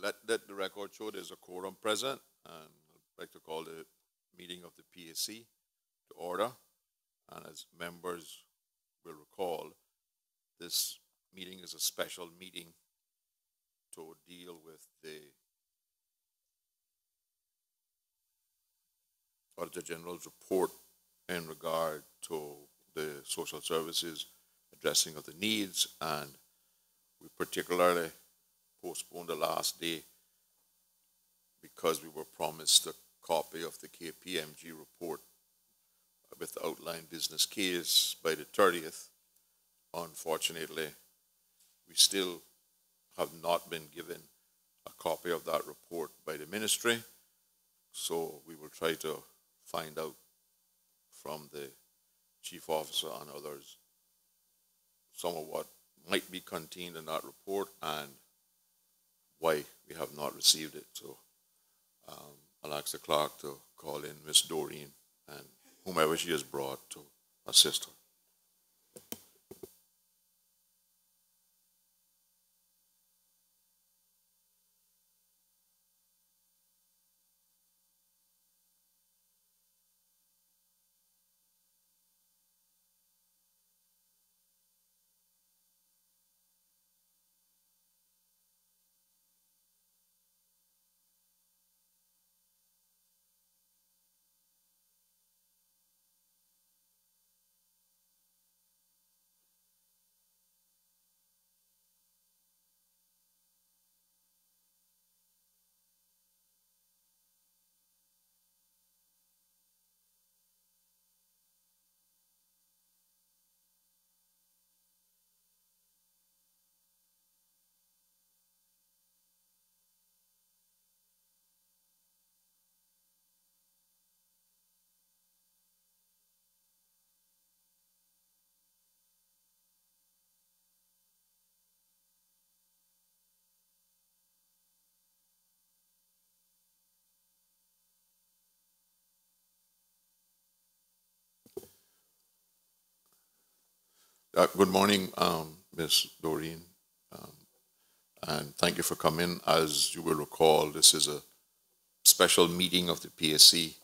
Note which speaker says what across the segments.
Speaker 1: let the record show there's a quorum present, and I'd like to call the meeting of the PAC to order. And as members will recall, this meeting is a special meeting to deal with the Auditor General's report in regard to the social services addressing of the needs, and we particularly postponed the last day because we were promised a copy of the KPMG report with the outline business case by the 30th. Unfortunately, we still have not been given a copy of that report by the ministry, so we will try to find out from the chief officer and others some of what might be contained in that report and why we have not received it. So I'll ask the clerk to call in Miss Doreen and whomever she has brought to assist her. Good morning, Ms. Doreen, and thank you for coming. As you will recall, this is a special meeting of the PAC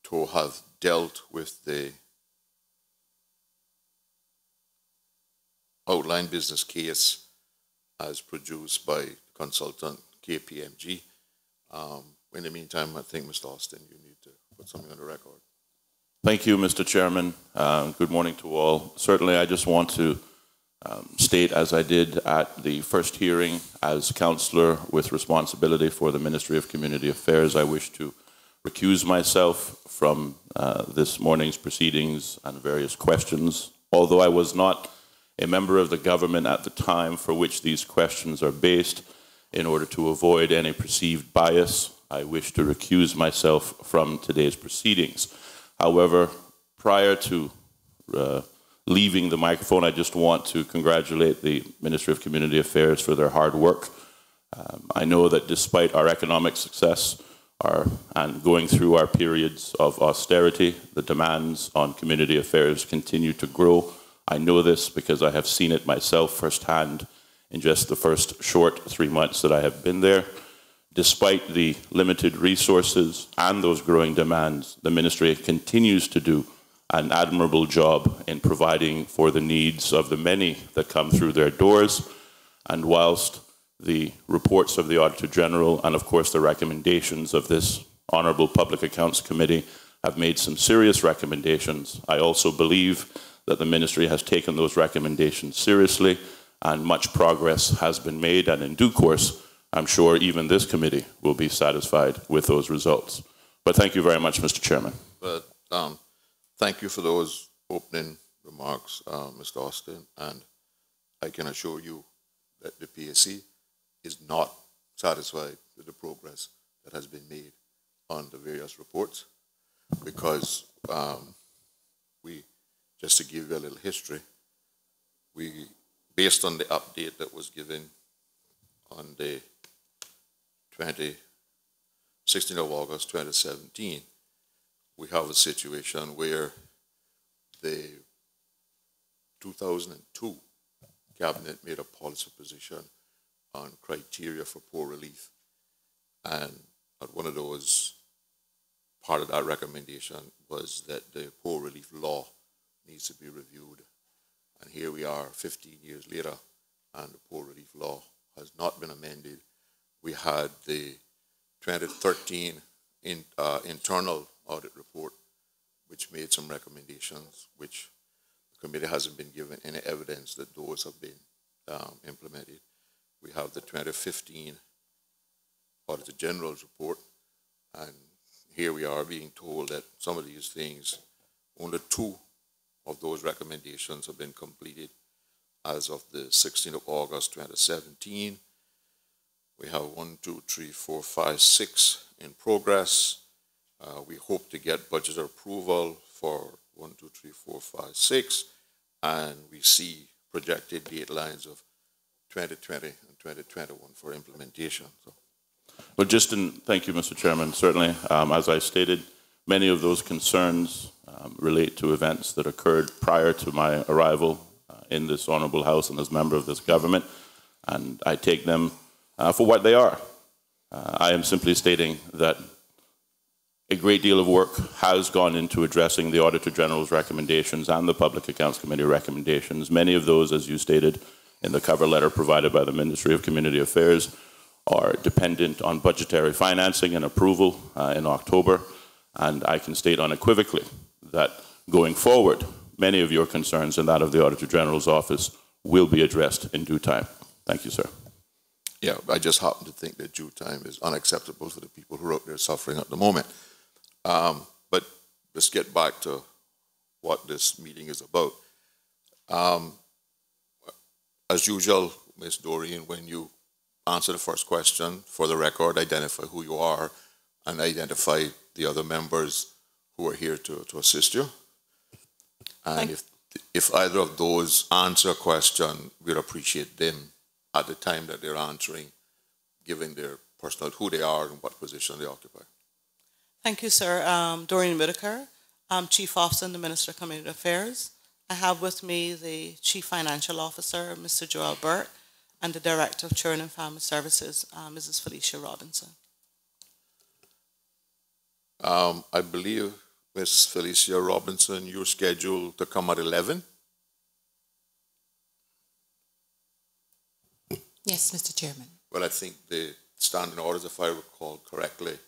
Speaker 1: to have dealt with the outline business case as produced by consultant KPMG. In the meantime, I think, Mr. Austin, you need to put something on the record.
Speaker 2: Thank you, Mr. Chairman. Good morning to all. Certainly, I just want to state, as I did at the first hearing as councillor with responsibility for the Ministry of Community Affairs, I wish to recuse myself from this morning's proceedings and various questions. Although I was not a member of the government at the time for which these questions are based, in order to avoid any perceived bias, I wish to recuse myself from today's proceedings. However, prior to leaving the microphone, I just want to congratulate the Ministry of Community Affairs for their hard work. I know that despite our economic success and going through our periods of austerity, the demands on community affairs continue to grow. I know this because I have seen it myself firsthand in just the first short 3 months that I have been there. Despite the limited resources and those growing demands, the ministry continues to do an admirable job in providing for the needs of the many that come through their doors. And whilst the reports of the Auditor General and, of course, the recommendations of this Honourable Public Accounts Committee have made some serious recommendations, I also believe that the ministry has taken those recommendations seriously and much progress has been made, and in due course, I'm sure even this committee will be satisfied with those results. But thank you very much, Mr. Chairman.
Speaker 1: But thank you for those opening remarks, Mr. Austin, and I can assure you that the PAC is not satisfied with the progress that has been made on the various reports, because just to give you a little history, based on the update that was given on the 16th of August 2017, we have a situation where the 2002 cabinet made a policy position on criteria for poor relief. And one of those, part of that recommendation was that the poor relief law needs to be reviewed. And here we are 15 years later, and the poor relief law has not been amended. We had the 2013 internal audit report, which made some recommendations, which the committee hasn't been given any evidence that those have been implemented. We have the 2015 Auditor General's report, and here we are being told that some of these things, only 2 of those recommendations have been completed as of the 16th of August 2017. We have 1, 2, 3, 4, 5, 6 in progress. We hope to get budget approval for 1, 2, 3, 4, 5, 6, and we see projected deadlines of 2020 and 2021 for implementation. So.
Speaker 2: Well, thank you, Mr. Chairman. Certainly, as I stated, many of those concerns relate to events that occurred prior to my arrival in this honorable House and as member of this government, and I take them for what they are. I am simply stating that a great deal of work has gone into addressing the Auditor General's recommendations and the Public Accounts Committee recommendations. Many of those, as you stated in the cover letter provided by the Ministry of Community Affairs, are dependent on budgetary financing and approval in October. And I can state unequivocally that going forward, many of your concerns and that of the Auditor General's office will be addressed in due time. Thank you, sir.
Speaker 1: Yeah, I just happen to think that due time is unacceptable for the people who are out there suffering at the moment. But let's get back to what this meeting is about. As usual, Ms. Doreen, when you answer the first question, for the record, identify who you are and identify the other members who are here to assist you. And if either of those answer a question, we'd appreciate them at the time that they're answering, giving their personal, who they are and what position they occupy.
Speaker 3: Thank you, sir. Doreen Whitaker. I'm Chief Officer in the Minister of Community Affairs. I have with me the Chief Financial Officer, Mr. Joel Burt, and the Director of Children and Family Services, Mrs. Felicia Robinson.
Speaker 1: I believe, Ms. Felicia Robinson, you're scheduled to come at 11?
Speaker 4: Yes, Mr. Chairman.
Speaker 1: Well, I think the standing orders, if I recall correctly,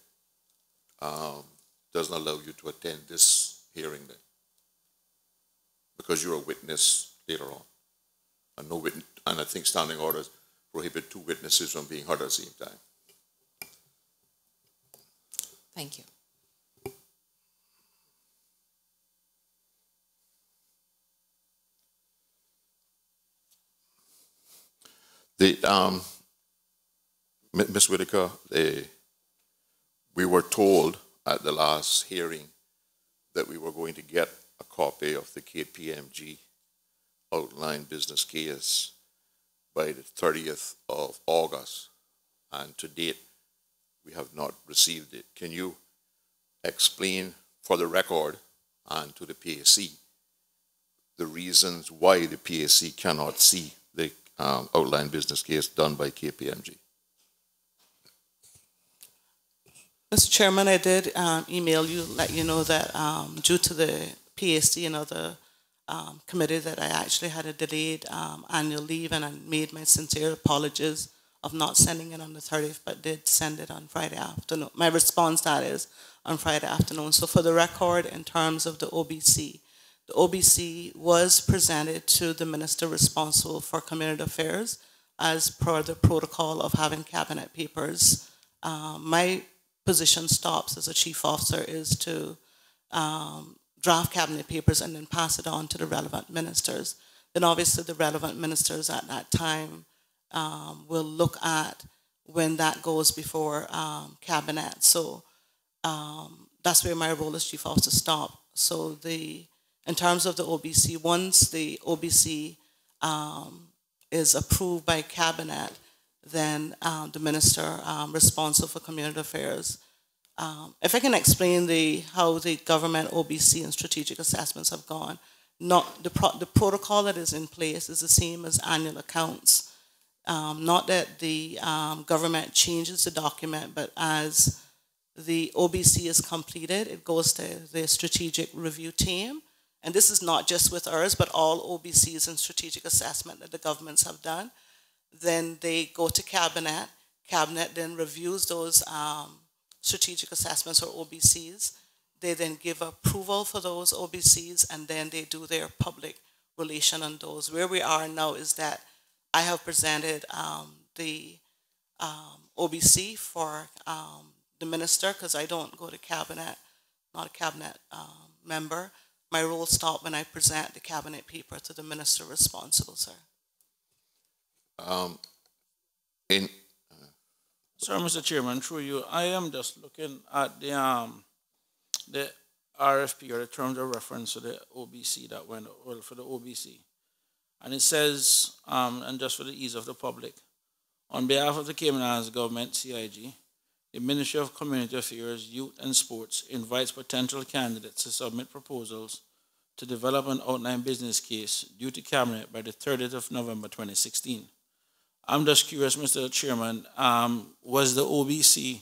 Speaker 1: doesn't allow you to attend this hearing then, because you're a witness later on. And, and I think standing orders prohibit 2 witnesses from being heard at the same time.
Speaker 4: Thank you.
Speaker 1: Ms. Whitaker, we were told at the last hearing that we were going to get a copy of the KPMG outline business case by the 30th of August, and to date, we have not received it. Can you explain for the record and to the PAC the reasons why the PAC cannot see the outline business case done by KPMG?
Speaker 3: Mr. Chairman, I did email you, let you know that due to the PAC and other committee that I actually had a delayed annual leave, and I made my sincere apologies of not sending it on the 30th, but did send it on Friday afternoon. My response to that is on Friday afternoon. So for the record, in terms of the OBC was presented to the minister responsible for community affairs as per the protocol of having cabinet papers. My position stops as a chief officer is to draft cabinet papers and then pass it on to the relevant ministers. Then obviously the relevant ministers at that time will look at when that goes before cabinet. So that's where my role as chief officer stopped. So in terms of the OBC, once the OBC is approved by cabinet, then the minister responsible for community affairs. If I can explain how the government OBC and strategic assessments have gone, the protocol that is in place is the same as annual accounts. not that the government changes the document, but as the OBC is completed, it goes to the strategic review team. And this is not just with ours, but all OBCs and strategic assessment that the governments have done. Then they go to Cabinet. Cabinet then reviews those strategic assessments or OBCs. They then give approval for those OBCs, and then they do their public relation on those. Where we are now is that I have presented the OBC for the minister, because I don't go to Cabinet, not a Cabinet member. My role stops when I present the Cabinet paper to the minister responsible, sir.
Speaker 5: Sir, Mr. Chairman, through you, I am just looking at the RFP, or the terms of reference to the OBC that went, well, for the OBC. And it says, and just for the ease of the public, on behalf of the Cayman Islands Government, CIG, the Ministry of Community Affairs, Youth and Sports invites potential candidates to submit proposals to develop an outline business case due to Cabinet by the 30th of November 2016. I'm just curious, Mr. Chairman, was the OBC,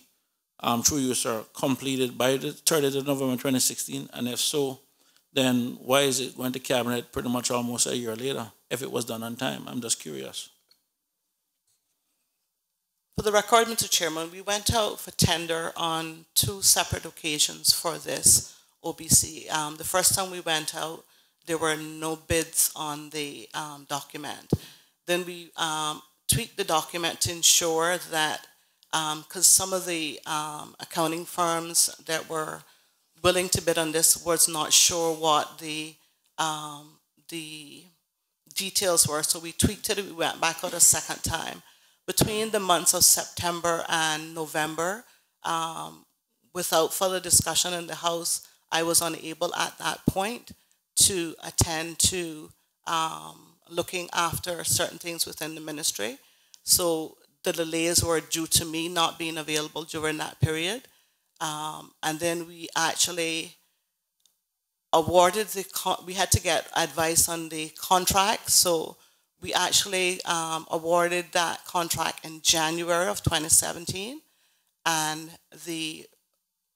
Speaker 5: through you, sir, completed by the 30th of November 2016? And if so, then why is it going to Cabinet pretty much almost a year later if it was done on time? I'm just curious.
Speaker 3: For the record, Mr. Chairman, we went out for tender on 2 separate occasions for this OBC. The first time we went out, there were no bids on the document. Then we tweaked the document to ensure that, because some of the accounting firms that were willing to bid on this was not sure what the details were, so we tweaked it. We went back out a second time. Between the months of September and November, without further discussion in the House, I was unable at that point to attend to looking after certain things within the ministry. So the delays were due to me not being available during that period. And then we actually awarded we had to get advice on the contract. So we actually awarded that contract in January of 2017, and the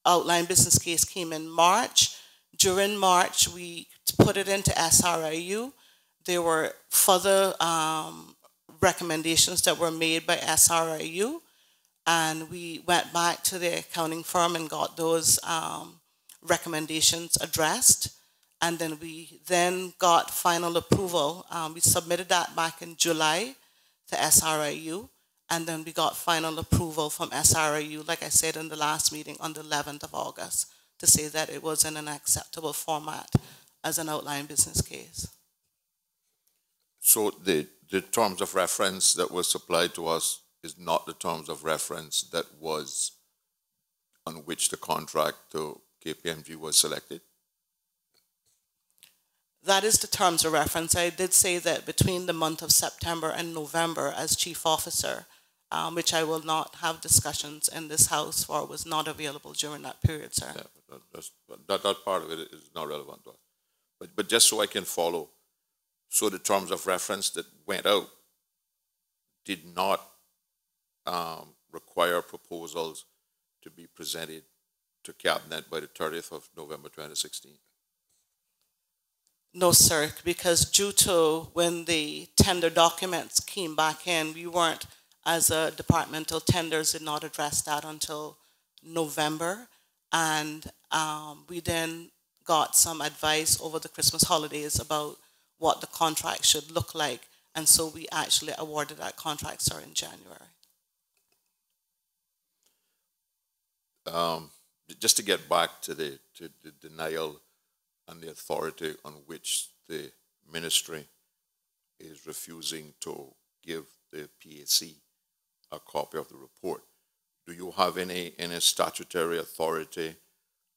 Speaker 3: outline business case came in March. During March, we put it into SRIU. There were further recommendations that were made by SRIU, and we went back to the accounting firm and got those recommendations addressed. And then we got final approval. We submitted that back in July to SRIU, and then we got final approval from SRIU, like I said in the last meeting, on the 11th of August, to say that it was in an acceptable format as an outline business case.
Speaker 1: So the terms of reference that was supplied to us is not the terms of reference that was on which the contract to KPMG was selected?
Speaker 3: That is the terms of reference. I did say that between the month of September and November as chief officer, which I will not have discussions in this House for, was not available during that period, sir.
Speaker 1: Yeah, that part of it is not relevant to us. But just so I can follow, so the terms of reference that went out did not require proposals to be presented to Cabinet by the 30th of November 2016?
Speaker 3: No, sir, because due to when the tender documents came back in, we weren't, as a departmental tenders, did not address that until November. And we then got some advice over the Christmas holidays about what the contract should look like. And so we actually awarded that contract, sir, in January.
Speaker 1: Just to get back to the denial and the authority on which the ministry is refusing to give the PAC a copy of the report, do you have any statutory authority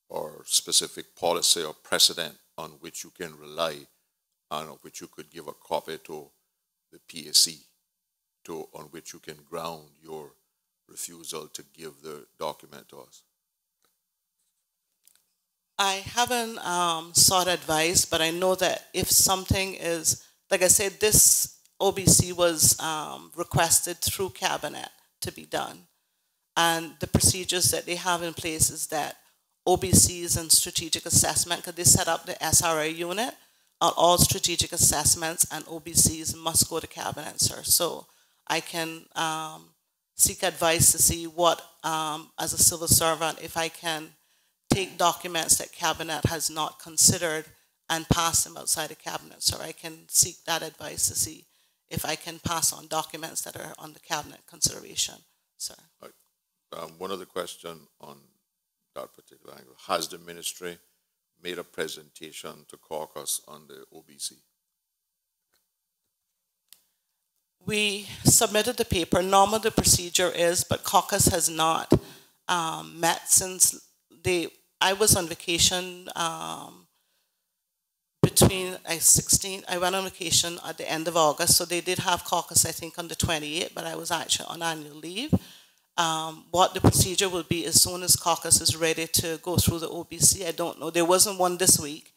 Speaker 1: or specific policy or precedent on which you can rely and on which you could give a copy to the PAC, on which you can ground your refusal to give the document to us?
Speaker 3: I haven't sought advice, but I know that if something is, like I said, this OBC was requested through Cabinet to be done. And the procedures that they have in place is that OBCs and strategic assessment, because they set up the SRA unit, all strategic assessments and OBCs must go to Cabinet, sir. So I can seek advice to see what, as a civil servant, if I can take documents that Cabinet has not considered and pass them outside of Cabinet. So I can seek that advice to see if I can pass on documents that are on the Cabinet consideration, sir.
Speaker 1: One other question on that particular angle. Has the ministry made a presentation to caucus on the OBC?
Speaker 3: We submitted the paper. Normal the procedure is, but caucus has not met since I was on vacation between I went on vacation at the end of August, so they did have caucus, I think, on the 28th, but I was actually on annual leave. What the procedure will be as soon as caucus is ready to go through the OBC, I don't know. There wasn't one this week,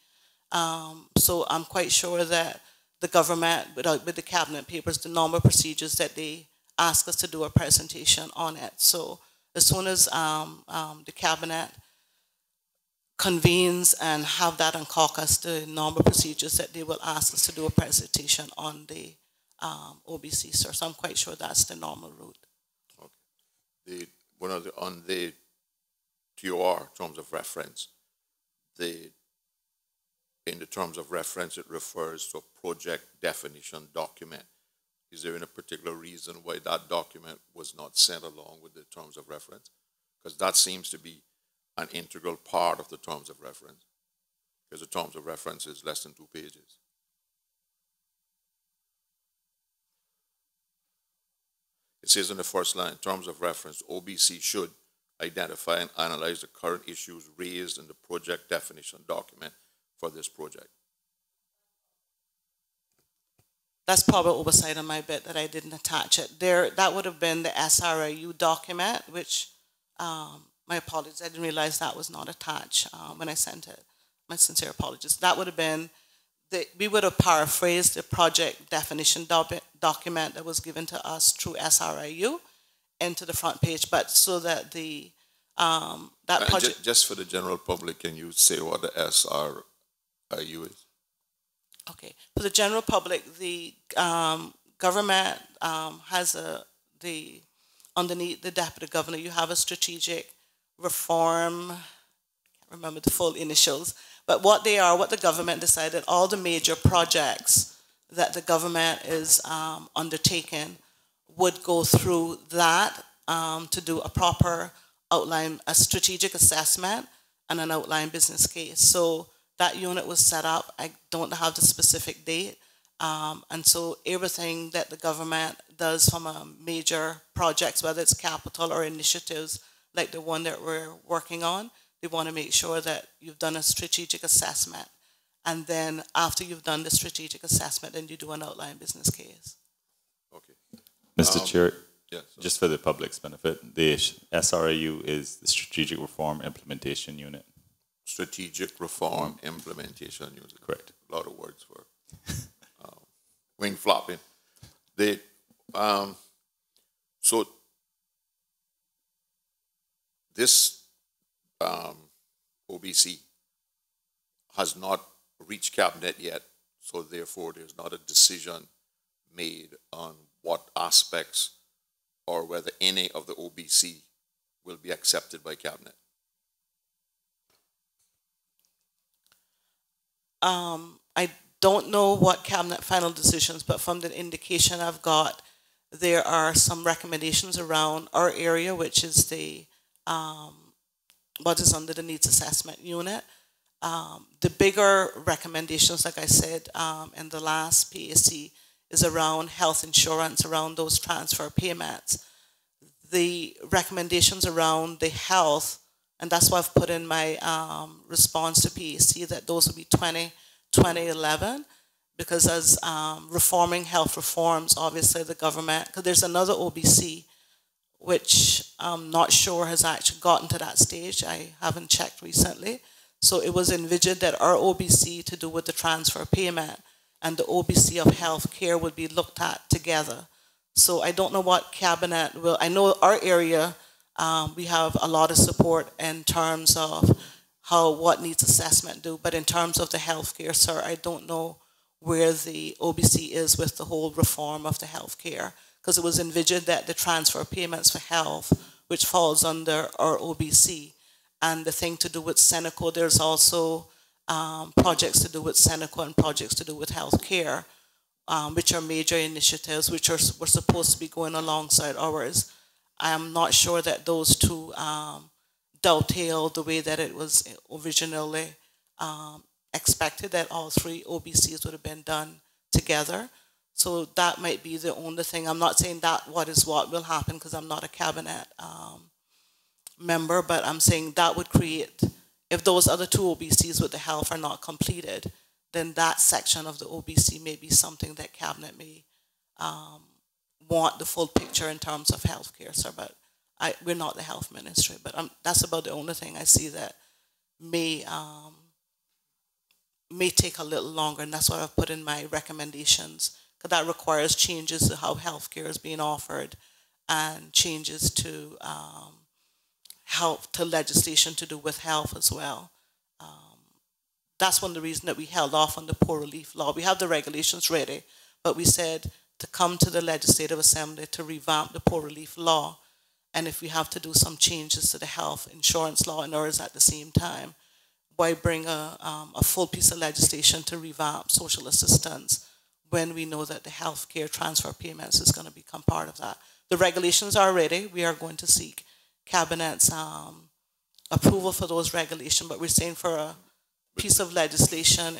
Speaker 3: so I'm quite sure that the government, with the Cabinet papers, the normal procedures that they ask us to do a presentation on it. So as soon as the Cabinet convenes and have that on caucus, the normal procedures that they will ask us to do a presentation on the OBC, sir. So I'm quite sure that's the normal route.
Speaker 1: Okay. On the TOR, terms of reference, in the terms of reference, it refers to a project definition document. Is there any particular reason why that document was not sent along with the terms of reference? Because that seems to be an integral part of the terms of reference, because the terms of reference is less than 2 pages. It says in the first line, terms of reference, OBC should identify and analyze the current issues raised in the project definition document for this project.
Speaker 3: That's probably oversight on my bit that I didn't attach it. That would have been the SRAU document, which, my apologies, I didn't realize that was not attached when I sent it. My sincere apologies. That would have been, we would have paraphrased the project definition document that was given to us through SRAU into the front page, but so that the, that project...
Speaker 1: Just for the general public, can you say what the SRAU is?
Speaker 3: Okay, for the general public, the government has underneath the deputy governor, you have a strategic reform, I can't remember the full initials, but what they are, what the government decided, all the major projects that the government is undertaking would go through that to do a proper outline, a strategic assessment and an outline business case. So that unit was set up. I don't have the specific date. And so everything that the government does from a major projects, whether it's capital or initiatives like the one that we're working on, they want to make sure that you've done a strategic assessment. And then after you've done the strategic assessment, then you do an outline business case.
Speaker 1: Okay.
Speaker 6: Mr. Chair,
Speaker 1: yes,
Speaker 6: just for the public's benefit, the SRAU is the Strategic Reform Implementation Unit.
Speaker 1: Strategic Reform Implementation Unit.
Speaker 6: Correct.
Speaker 1: A lot of words for wing flopping. So this OBC has not reached Cabinet yet, so therefore there's not a decision made on what aspects or whether any of the OBC will be accepted by Cabinet.
Speaker 3: I don't know what Cabinet final decisions, but from the indication I've got, there are some recommendations around our area, which is the what is under the needs assessment unit. The bigger recommendations, like I said, in the last PAC, is around health insurance, around those transfer payments. The recommendations around the health, and that's why I've put in my response to PAC that those will be 2011, because as reforming health reforms, obviously the government, because there's another OBC, which I'm not sure has actually gotten to that stage. I haven't checked recently. So it was envisioned that our OBC to do with the transfer payment, and the OBC of healthcare would be looked at together. So I don't know what cabinet will, I know our area, we have a lot of support in terms of what needs assessment do, but in terms of the healthcare, sir, I don't know where the OBC is with the whole reform of the healthcare, because it was envisioned that the transfer payments for health, which falls under our OBC, and the thing to do with Seneco, there's also projects to do with Seneco and projects to do with healthcare, which are major initiatives which were supposed to be going alongside ours. I am not sure that those two dovetail the way that it was originally expected, that all three OBCs would have been done together. So that might be the only thing. I'm not saying that what will happen, because I'm not a cabinet member, but I'm saying that would create, if those other two OBCs with the health are not completed, then that section of the OBC may be something that cabinet may want the full picture in terms of healthcare, sir. But we're not the health ministry, but that's about the only thing I see that may take a little longer, and that's what I've put in my recommendations, because that requires changes to how healthcare is being offered and changes to legislation to do with health as well. That's one of the reasons that we held off on the poor relief law. We have the regulations ready, but we said to come to the Legislative Assembly to revamp the poor relief law, and if we have to do some changes to the health insurance law and ours at the same time, why bring a full piece of legislation to revamp social assistance when we know that the health care transfer payments is going to become part of that? The regulations are ready. We are going to seek Cabinet's approval for those regulations, but we're saying for a piece of legislation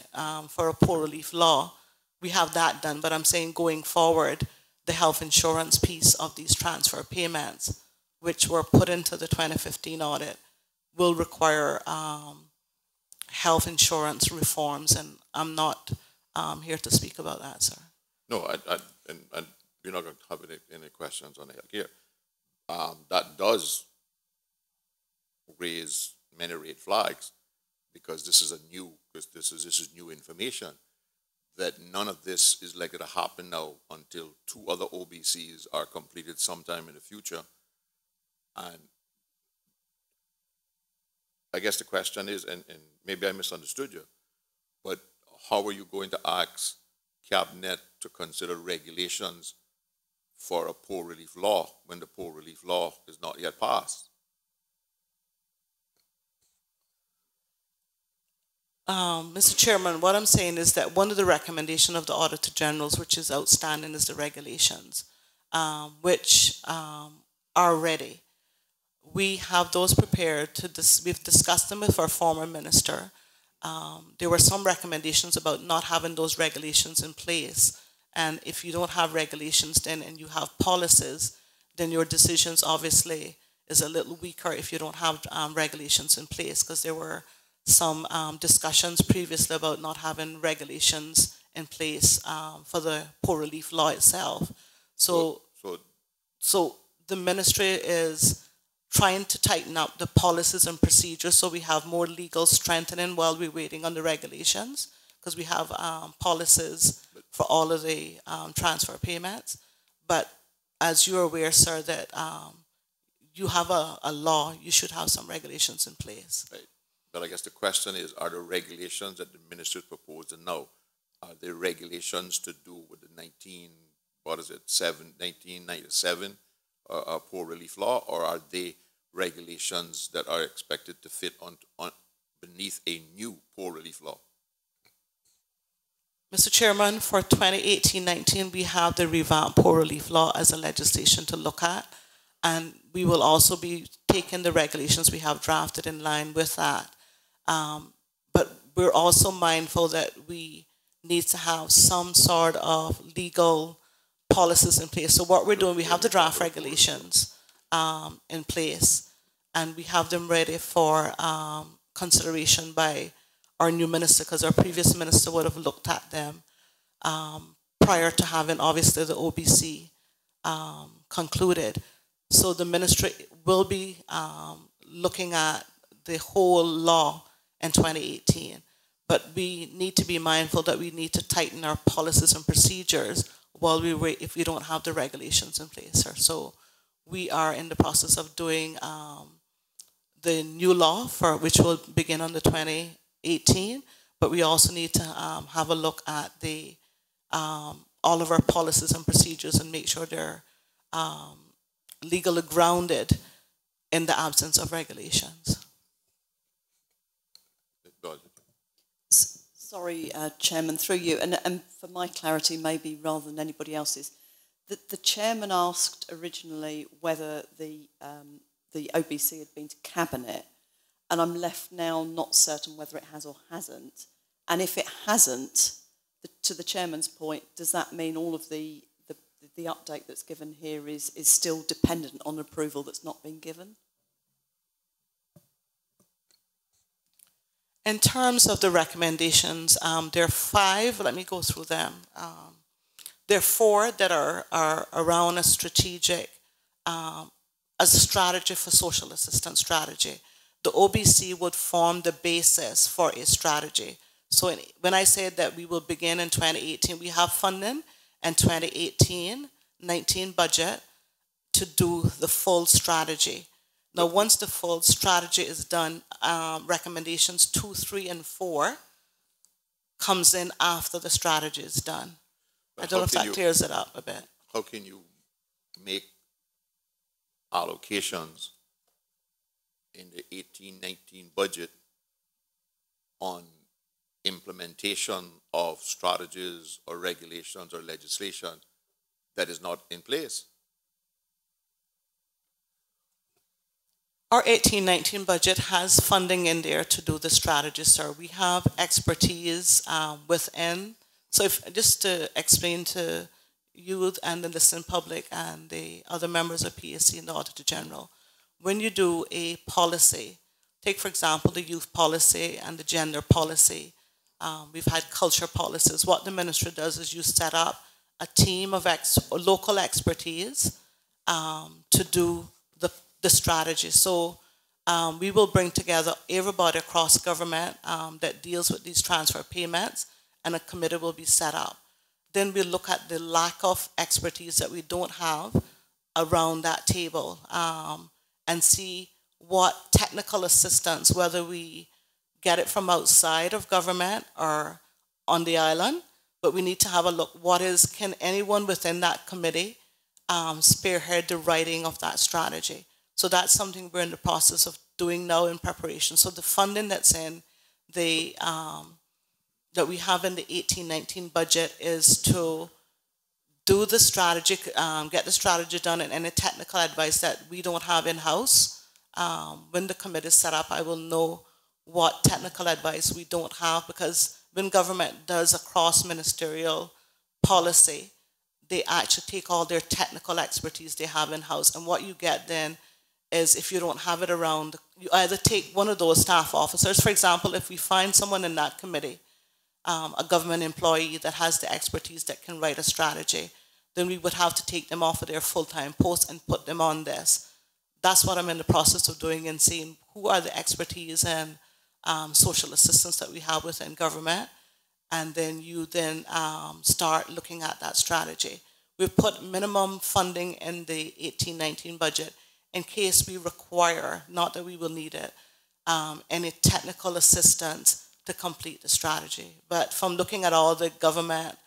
Speaker 3: for a poor relief law, we have that done, but I'm saying going forward, the health insurance piece of these transfer payments, which were put into the 2015 audit, will require health insurance reforms, and I'm not here to speak about that, sir.
Speaker 1: No, and you're not going to have any questions on it here. That does raise many red flags, because this is new information, that none of this is likely to happen now until two other OBCs are completed sometime in the future. And I guess the question is, and maybe I misunderstood you, but how are you going to ask Cabinet to consider regulations for a poor relief law when the poor relief law is not yet passed?
Speaker 3: Mr. Chairman, what I'm saying is that one of the recommendations of the Auditor General's, which is outstanding, is the regulations, which are ready. We have those prepared. We've discussed them with our former minister. There were some recommendations about not having those regulations in place. And if you don't have regulations then and you have policies, then your decisions obviously is a little weaker if you don't have regulations in place, because there were some discussions previously about not having regulations in place for the poor relief law itself. So the ministry is trying to tighten up the policies and procedures so we have more legal strengthening while we're waiting on the regulations, because we have policies for all of the transfer payments. But as you're aware, sir, that you have a law, you should have some regulations in place.
Speaker 1: Right. But I guess the question is, are the regulations that the minister proposed now, are they regulations to do with the 1997 poor relief law, or are they regulations that are expected to fit on beneath a new poor relief law?
Speaker 3: Mr. Chairman, for 2018-19, we have the revamped poor relief law as a legislation to look at, and we will also be taking the regulations we have drafted in line with that. But we're also mindful that we need to have some sort of legal policies in place. So what we're doing, we have the draft regulations in place, and we have them ready for consideration by our new minister, because our previous minister would have looked at them prior to having, obviously, the OBC concluded. So the ministry will be looking at the whole law in 2018. but we need to be mindful that we need to tighten our policies and procedures while we wait if we don't have the regulations in place, sir. So we are in the process of doing the new law for which will begin on the 2018, but we also need to have a look at the all of our policies and procedures and make sure they're legally grounded in the absence of regulations.
Speaker 7: Sorry, Chairman, through you, and for my clarity, maybe rather than anybody else's, the Chairman asked originally whether the OBC had been to Cabinet, and I'm left now not certain whether it has or hasn't. And if it hasn't, to the Chairman's point, does that mean all of the update that's given here is still dependent on approval that's not been given?
Speaker 3: In terms of the recommendations, there are 5. Let me go through them. There are 4 that are around a strategic, as a strategy for social assistance strategy. The OBC would form the basis for a strategy. So when I said that we will begin in 2018, we have funding in 2018-19 budget to do the full strategy. Now, once the full strategy is done, recommendations 2, 3, and 4 comes in after the strategy is done.
Speaker 1: But
Speaker 3: I don't know if that clears it up a bit.
Speaker 1: How can you make allocations in the 18-19 budget on implementation of strategies or regulations or legislation that is not in place?
Speaker 3: Our 18-19 budget has funding in there to do the strategy, sir. We have expertise within. So just to explain to you and the listening public and the other members of PAC and the Auditor General, when you do a policy, take for example the youth policy and the gender policy, we've had culture policies. What the ministry does is you set up a team of local expertise to do the strategy. So we will bring together everybody across government that deals with these transfer payments, and a committee will be set up. Then we'll look at the lack of expertise that we don't have around that table and see what technical assistance, whether we get it from outside of government or on the island, but we need to have a look, can anyone within that committee spearhead the writing of that strategy? So that's something we're in the process of doing now in preparation. So the funding that's in the, that we have in the 18-19 budget is to do the strategy, get the strategy done, and any technical advice that we don't have in-house. When the committee is set up, I will know what technical advice we don't have, because when government does a cross-ministerial policy, they actually take all their technical expertise they have in-house. And what you get then is, if you don't have it around, you either take one of those staff officers. For example, if we find someone in that committee, a government employee that has the expertise that can write a strategy, then we would have to take them off of their full-time post and put them on this. That's what I'm in the process of doing, and seeing who are the expertise and social assistance that we have within government, and then you start looking at that strategy. We've put minimum funding in the 18-19 budget in case we require, not that we will need it, any technical assistance to complete the strategy. But from looking at all the government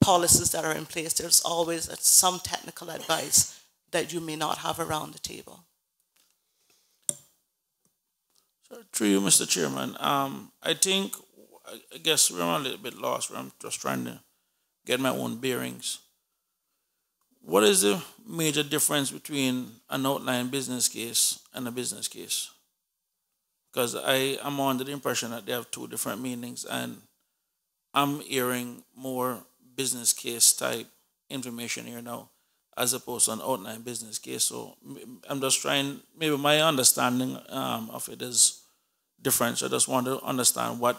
Speaker 3: policies that are in place, there's always some technical advice that you may not have around the table.
Speaker 5: So, through you, Mr. Chairman, I guess we're a little bit lost. I'm just trying to get my own bearings. What is the major difference between an outline business case and a business case? Because I am under the impression that they have 2 different meanings, and I'm hearing more business case type information here now as opposed to an outline business case. So I'm just trying, maybe my understanding of it is different. So I just want to understand what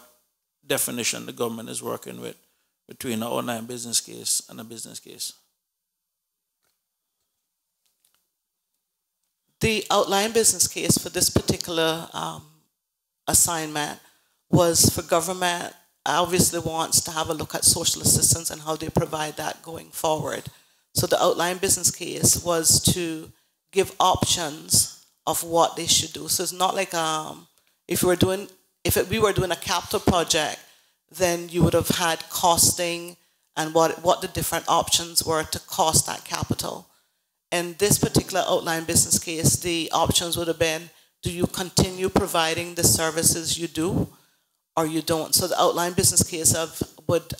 Speaker 5: definition the government is working with between an outline business case and a business case.
Speaker 3: The outline business case for this particular assignment was for government obviously wants to have a look at social assistance and how they provide that going forward. So the outline business case was to give options of what they should do. So it's not like if we were doing a capital project, then you would have had costing and what the different options were to cost that capital. In this particular outline business case, the options would have been, do you continue providing the services you do or you don't? So the outline business case would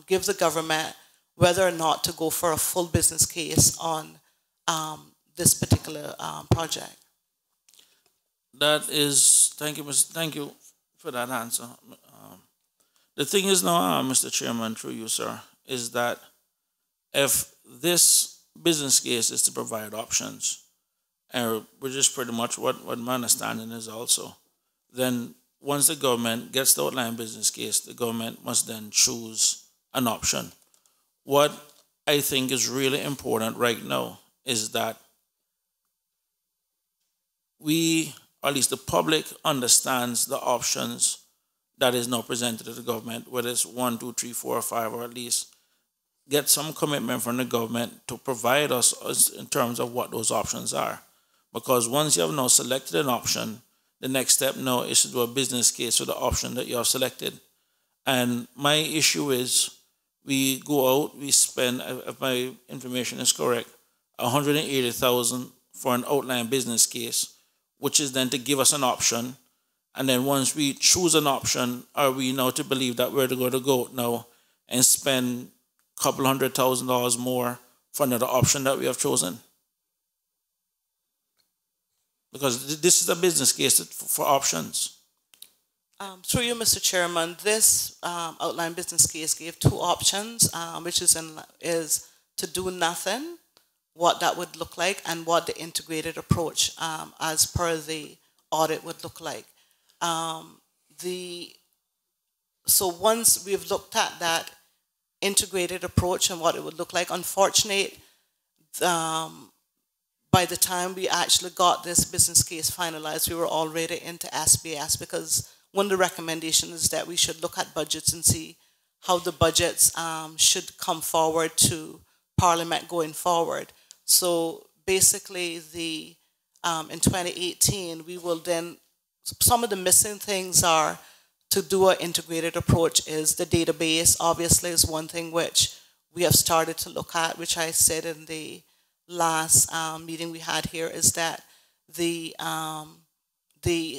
Speaker 3: give the government whether or not to go for a full business case on this particular project.
Speaker 5: That is, thank you for that answer. The thing is now, Mr. Chairman, through you, sir, is that if this business case is to provide options, which is pretty much what my understanding is also, then once the government gets the outline business case, the government must then choose an option. What I think is really important right now is that we, or at least the public, understands the options that is now presented to the government, whether it's 1, 2, 3, 4, or 5, or at least get some commitment from the government to provide us in terms of what those options are. Because once you have now selected an option, the next step now is to do a business case for the option that you have selected. And my issue is we go out, we spend, if my information is correct, $180,000 for an outline business case, which is then to give us an option. And then once we choose an option, are we now to believe that we're going to go now and spend a couple $100,000 more for another option that we have chosen? Because this is a business case for options.
Speaker 3: Through you, Mr. Chairman, this outline business case gave two options, which is to do nothing, what that would look like, and what the integrated approach as per the audit would look like. So once we've looked at that integrated approach and what it would look like, unfortunately, by the time we actually got this business case finalized, we were already into SBS, because one of the recommendations is that we should look at budgets and see how the budgets should come forward to Parliament going forward. So basically, in 2018, we will then, some of the missing things are to do an integrated approach is the database, obviously, is one thing which we have started to look at, which I said in the last meeting we had here, is that the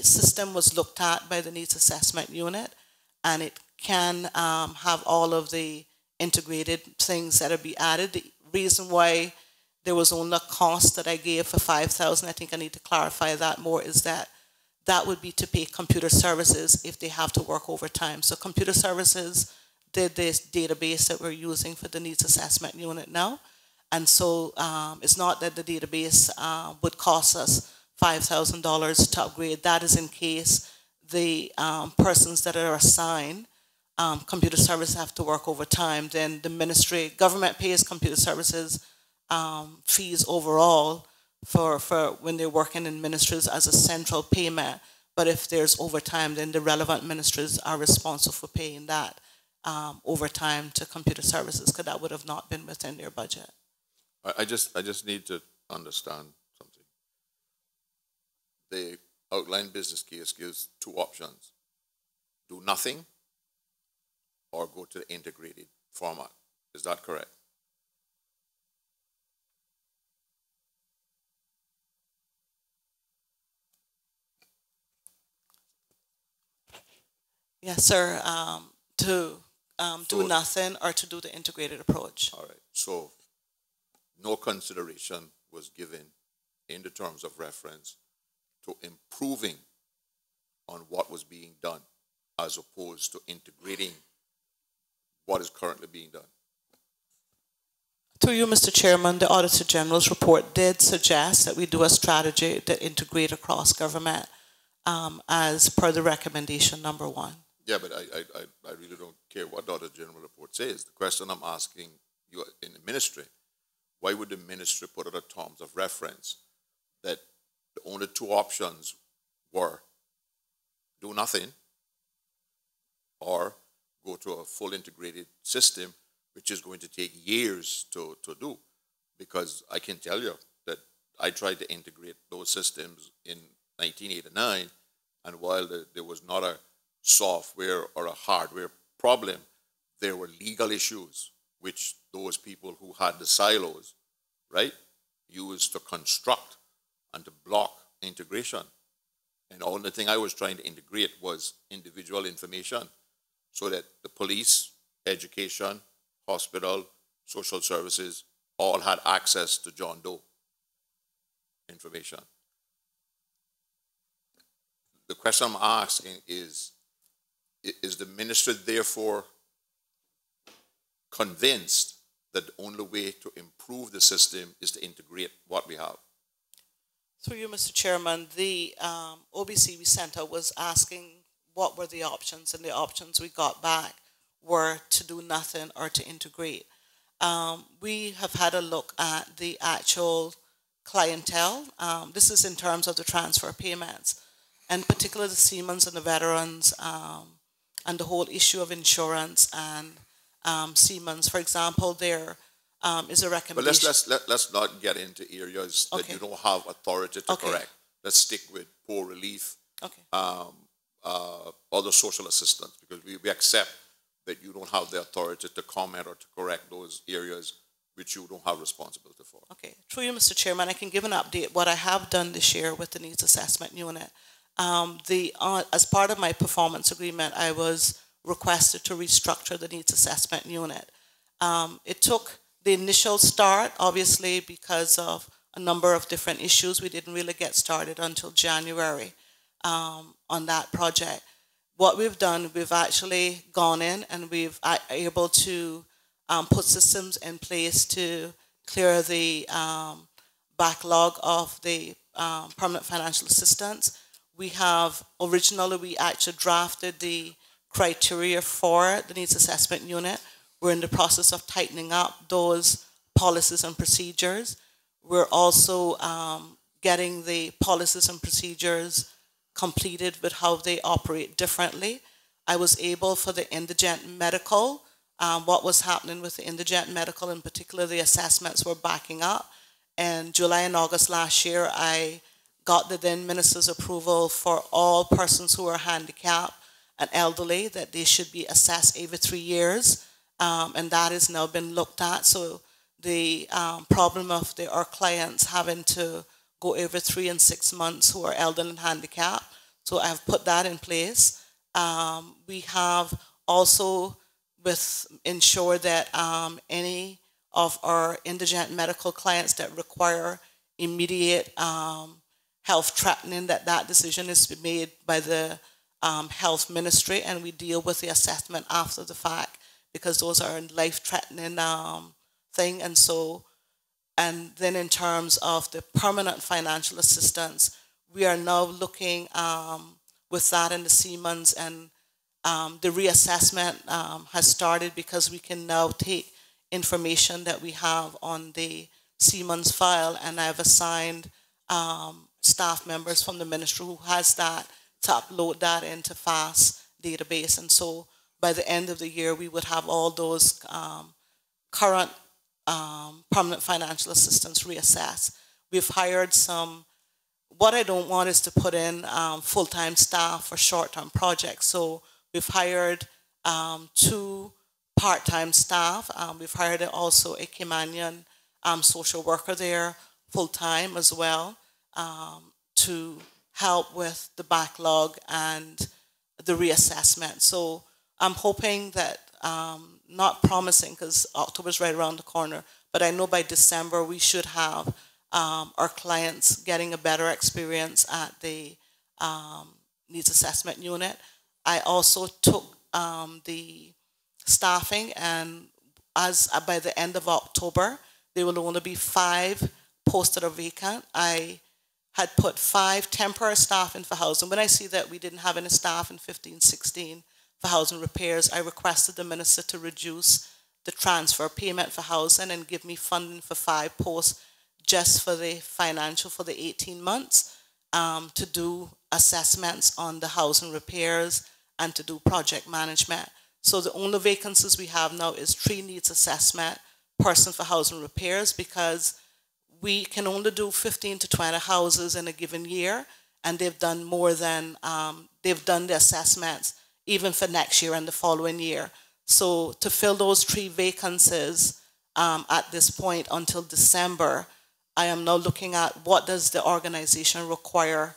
Speaker 3: system was looked at by the Needs Assessment Unit, and it can have all of the integrated things that will be added. The reason why there was only a cost that I gave for $5,000, I think I need to clarify that more, is that would be to pay computer services if they have to work overtime. So computer services did this database that we're using for the Needs Assessment Unit now. And so it's not that the database would cost us $5,000 to upgrade. That is in case the persons that are assigned computer services have to work overtime. Then the ministry, government pays computer services fees overall for when they're working in ministries as a central payment. But if there's overtime, then the relevant ministries are responsible for paying that overtime to computer services, because that would have not been within their budget.
Speaker 1: I just need to understand something. The outline business case gives two options: do nothing or go to the integrated format. Is that correct?
Speaker 3: Yes, sir. To do nothing or to do the integrated approach.
Speaker 1: All right. So no consideration was given in the terms of reference to improving on what was being done as opposed to integrating what is currently being done.
Speaker 3: Through you, Mr. Chairman, the Auditor General's report did suggest that we do a strategy that integrate across government as per the recommendation number 1.
Speaker 1: Yeah, but I really don't care what the Auditor General report says. The question I'm asking you in the ministry, why would the ministry put it in terms of reference that the only two options were do nothing or go to a full integrated system, which is going to take years to do. Because I can tell you that I tried to integrate those systems in 1989, and while there was not a software or a hardware problem, there were legal issues which those people who had the silos, right, used to construct and to block integration. And the only thing I was trying to integrate was individual information so that the police, education, hospital, social services all had access to John Doe information. The question I'm asking is the minister therefore convinced that the only way to improve the system is to integrate what we have?
Speaker 3: Through you, Mr. Chairman, the OBC we sent out was asking what were the options, and the options we got back were to do nothing or to integrate. We have had a look at the actual clientele. This is in terms of the transfer payments, and particularly the Seamans and the veterans, and the whole issue of insurance and Seamans. For example, there is a recommendation.
Speaker 1: But let's not get into areas that you don't have authority to correct. Let's stick with poor relief, other social assistance, because we accept that you don't have the authority to comment or to correct those areas which you don't have responsibility for.
Speaker 3: Okay, through you, Mr. Chairman, I can give an update. What I have done this year with the Needs Assessment Unit, as part of my performance agreement, I was requested to restructure the Needs Assessment Unit. It took the initial start, obviously, because of a number of different issues. We didn't really get started until January on that project. What we've done, we've actually gone in and we've able to put systems in place to clear the backlog of the permanent financial assistance. We have, originally we actually drafted the criteria for the Needs Assessment Unit. We're in the process of tightening up those policies and procedures. We're also getting the policies and procedures completed with how they operate differently. I was able for the indigent medical, what was happening with the indigent medical in particular, the assessments were backing up. And July and August last year, I got the then minister's approval for all persons who are handicapped and elderly that they should be assessed every 3 years. And that has now been looked at. So the problem of our clients having to go every 3 and 6 months who are elderly and handicapped. So I've put that in place. We have also ensured that any of our indigent medical clients that require immediate health threatening, that decision is made by the health ministry, and we deal with the assessment after the fact because those are life-threatening thing. And then in terms of the permanent financial assistance, we are now looking with that in the Seamans, and the reassessment has started because we can now take information that we have on the Seamans file, and I've assigned staff members from the ministry who has that to upload that into FAST database. And so by the end of the year, we would have all those current permanent financial assistance reassessed. We've hired some, what I don't want is to put in full-time staff for short-term projects. So we've hired 2 part-time staff. We've hired also a Caymanian social worker there full-time as well to help with the backlog and the reassessment. So I'm hoping that, not promising because October's right around the corner, but I know by December we should have our clients getting a better experience at the Needs Assessment Unit. I also took the staffing, and by the end of October, there will only be 5 posts that are vacant. I had put 5 temporary staff in for housing. When I see that we didn't have any staff in 15-16 for housing repairs, I requested the minister to reduce the transfer payment for housing and give me funding for 5 posts just for the financial for the 18 months to do assessments on the housing repairs and to do project management. So the only vacancies we have now is 3 needs assessment, person for housing repairs, because we can only do 15 to 20 houses in a given year, and they've done more than, they've done the assessments even for next year and the following year. So to fill those 3 vacancies at this point until December, I am now looking at what does the organization require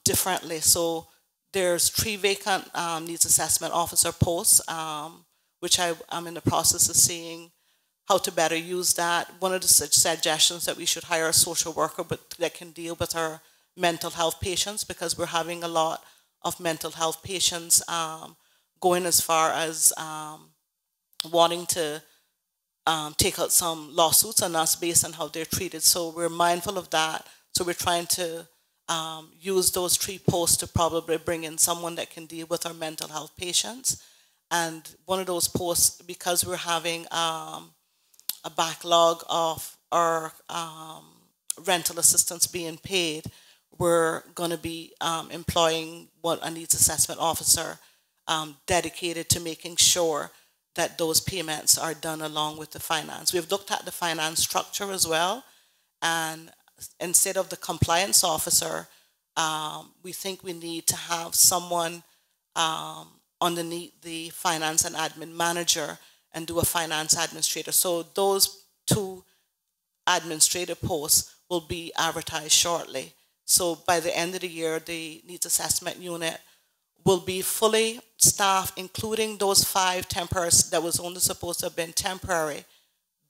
Speaker 3: differently. So there's 3 vacant needs assessment officer posts, which I'm in the process of seeing how to better use that. One of the suggestions that we should hire a social worker that can deal with our mental health patients, because we're having a lot of mental health patients going as far as wanting to take out some lawsuits on us based on how they're treated. So we're mindful of that. So we're trying to use those 3 posts to probably bring in someone that can deal with our mental health patients. And one of those posts, because we're having a backlog of our rental assistance being paid, we're going to be employing a needs assessment officer dedicated to making sure that those payments are done along with the finance. We've looked at the finance structure as well, and instead of the compliance officer, we think we need to have someone underneath the finance and admin manager and do a finance administrator. So those 2 administrative posts will be advertised shortly. So by the end of the year, the needs assessment unit will be fully staffed, including those 5 temporaries that was only supposed to have been temporary.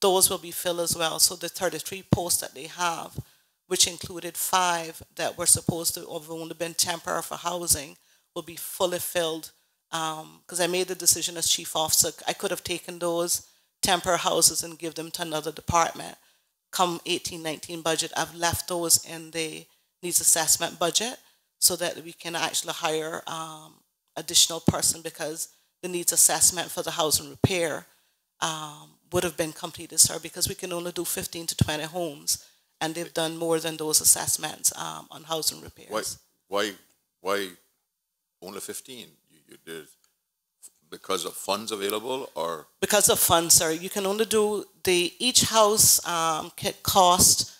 Speaker 3: Those will be filled as well. So the 33 posts that they have, which included 5 that were supposed to have only been temporary for housing, will be fully filled. Because I made the decision as chief officer, I could have taken those temporary houses and give them to another department. Come 18-19 budget, I've left those in the needs assessment budget so that we can actually hire additional person, because the needs assessment for the housing repair would have been completed, sir, because we can only do 15 to 20 homes, and they've done more than those assessments on housing repairs.
Speaker 1: Why only 15? Because of funds available, or? Because
Speaker 3: of funds, sir. You can only do each house cost.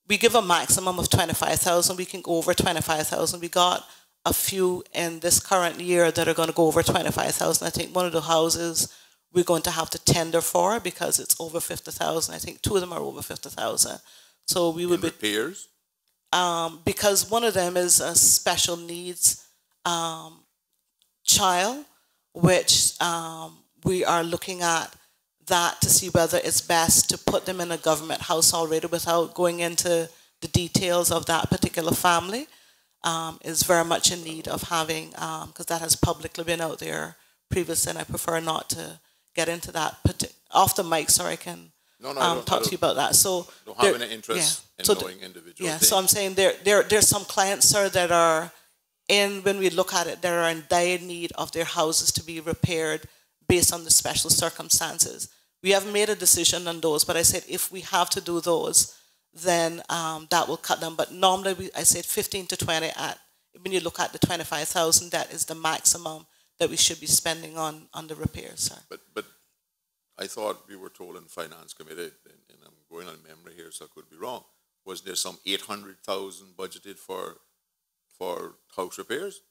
Speaker 3: We give a maximum of 25,000. We can go over 25,000. We got a few in this current year that are going to go over 25,000. I think one of the houses we're going to have to tender for because it's over 50,000. I think 2 of them are over 50,000. So we would be
Speaker 1: repairs.
Speaker 3: Because one of them is a special needs child, which we are looking at that to see whether it's best to put them in a government house already without going into the details of that particular family. Is very much in need of having, because that has publicly been out there previously, and I prefer not to get into that. Off the mic, so I can talk to you about that. So
Speaker 1: don't have any interest in knowing individual things.
Speaker 3: So I'm saying there's some clients, sir, that are when we look at it, they are in dire need of their houses to be repaired based on the special circumstances. We haven't made a decision on those, but I said if we have to do those, then that will cut them. But normally, I said 15 to 20 when you look at the 25,000, that is the maximum that we should be spending on the repairs, sir.
Speaker 1: But I thought we were told in Finance Committee, and I'm going on memory here, so I could be wrong, was there some 800,000 budgeted for house repairs?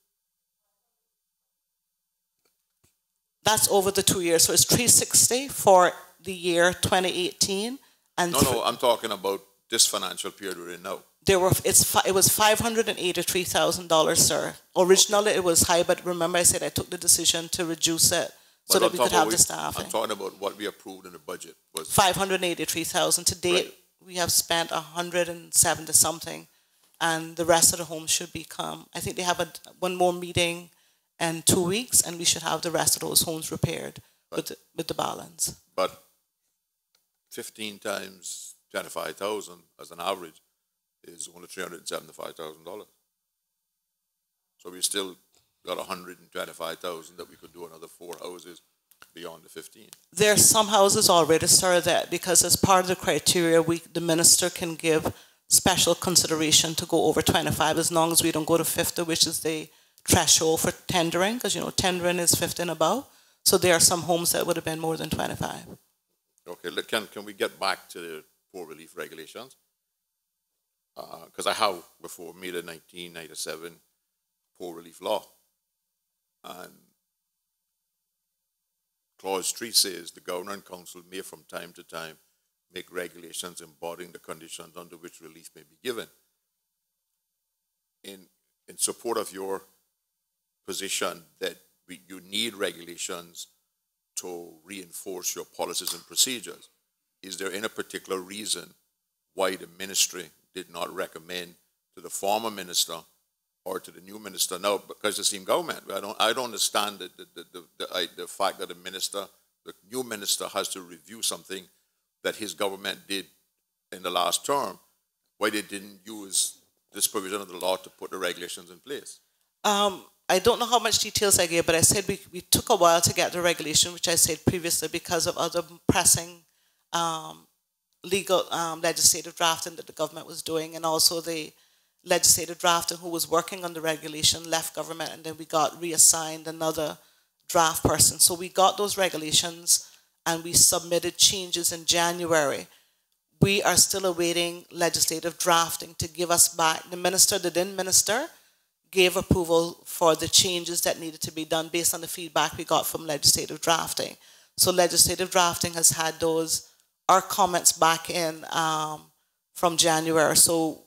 Speaker 3: That's over the 2 years. So it's 360 for the year 2018. And
Speaker 1: no, I'm talking about this financial period we're in now.
Speaker 3: It was $583,000, sir. Originally it was high, but remember I said I took the decision to reduce it so that we could have the staffing.
Speaker 1: I'm talking about what we approved in the budget was
Speaker 3: $583,000. To date, right. We have spent 170 something, and the rest of the homes should become. I think they have one more meeting in 2 weeks, and we should have the rest of those homes repaired with the balance.
Speaker 1: But 15 times 25,000 as an average is only $375,000. So we still got 125,000 that we could do another 4 houses beyond the 15.
Speaker 3: There are some houses already, sir, that because as part of the criteria, the minister can give special consideration to go over 25 as long as we don't go to 50, which is the threshold for tendering, because tendering is 50 and above. So there are some homes that would have been more than 25.
Speaker 1: Okay, can we get back to the poor relief regulations? Because I have before me the 1997 poor relief law. And Clause 3 says the Governor and Council may from time to time make regulations embodying the conditions under which relief may be given. In support of your position that you need regulations to reinforce your policies and procedures, is there any particular reason why the ministry did not recommend to the former minister or to the new minister now, because the same government? I don't understand the fact that the new minister has to review something that his government did in the last term, why they didn't use this provision of the law to put the regulations in place.
Speaker 3: I don't know how much details I gave, but I said we took a while to get the regulation, which I said previously because of other pressing legal legislative drafting that the government was doing, and also the legislative drafter who was working on the regulation left government, and then we got reassigned another draft person. So we got those regulations and we submitted changes in January. We are still awaiting legislative drafting to give us back. The minister, the then minister, gave approval for the changes that needed to be done based on the feedback we got from legislative drafting. So legislative drafting has had our comments back in from January. So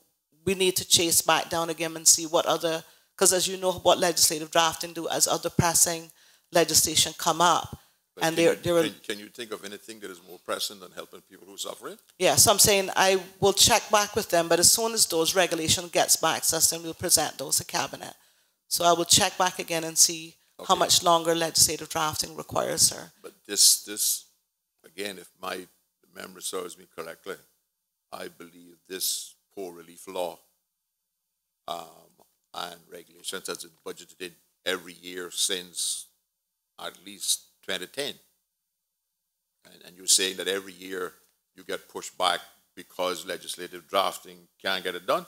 Speaker 3: we need to chase back down again and see what other, because as you know what legislative drafting do as other pressing legislation come up.
Speaker 1: But
Speaker 3: and
Speaker 1: can you think of anything that is more pressing than helping people who are suffering?
Speaker 3: Yeah, so I'm saying I will check back with them, but as soon as those regulations gets back to us, then we'll present those to cabinet. So I will check back again and see how much longer legislative drafting requires, sir.
Speaker 1: But this again, if my memory serves me correctly, I believe this poor relief law and regulations has been budgeted in every year since at least 2010. And you're saying that every year you get pushed back because legislative drafting can't get it done?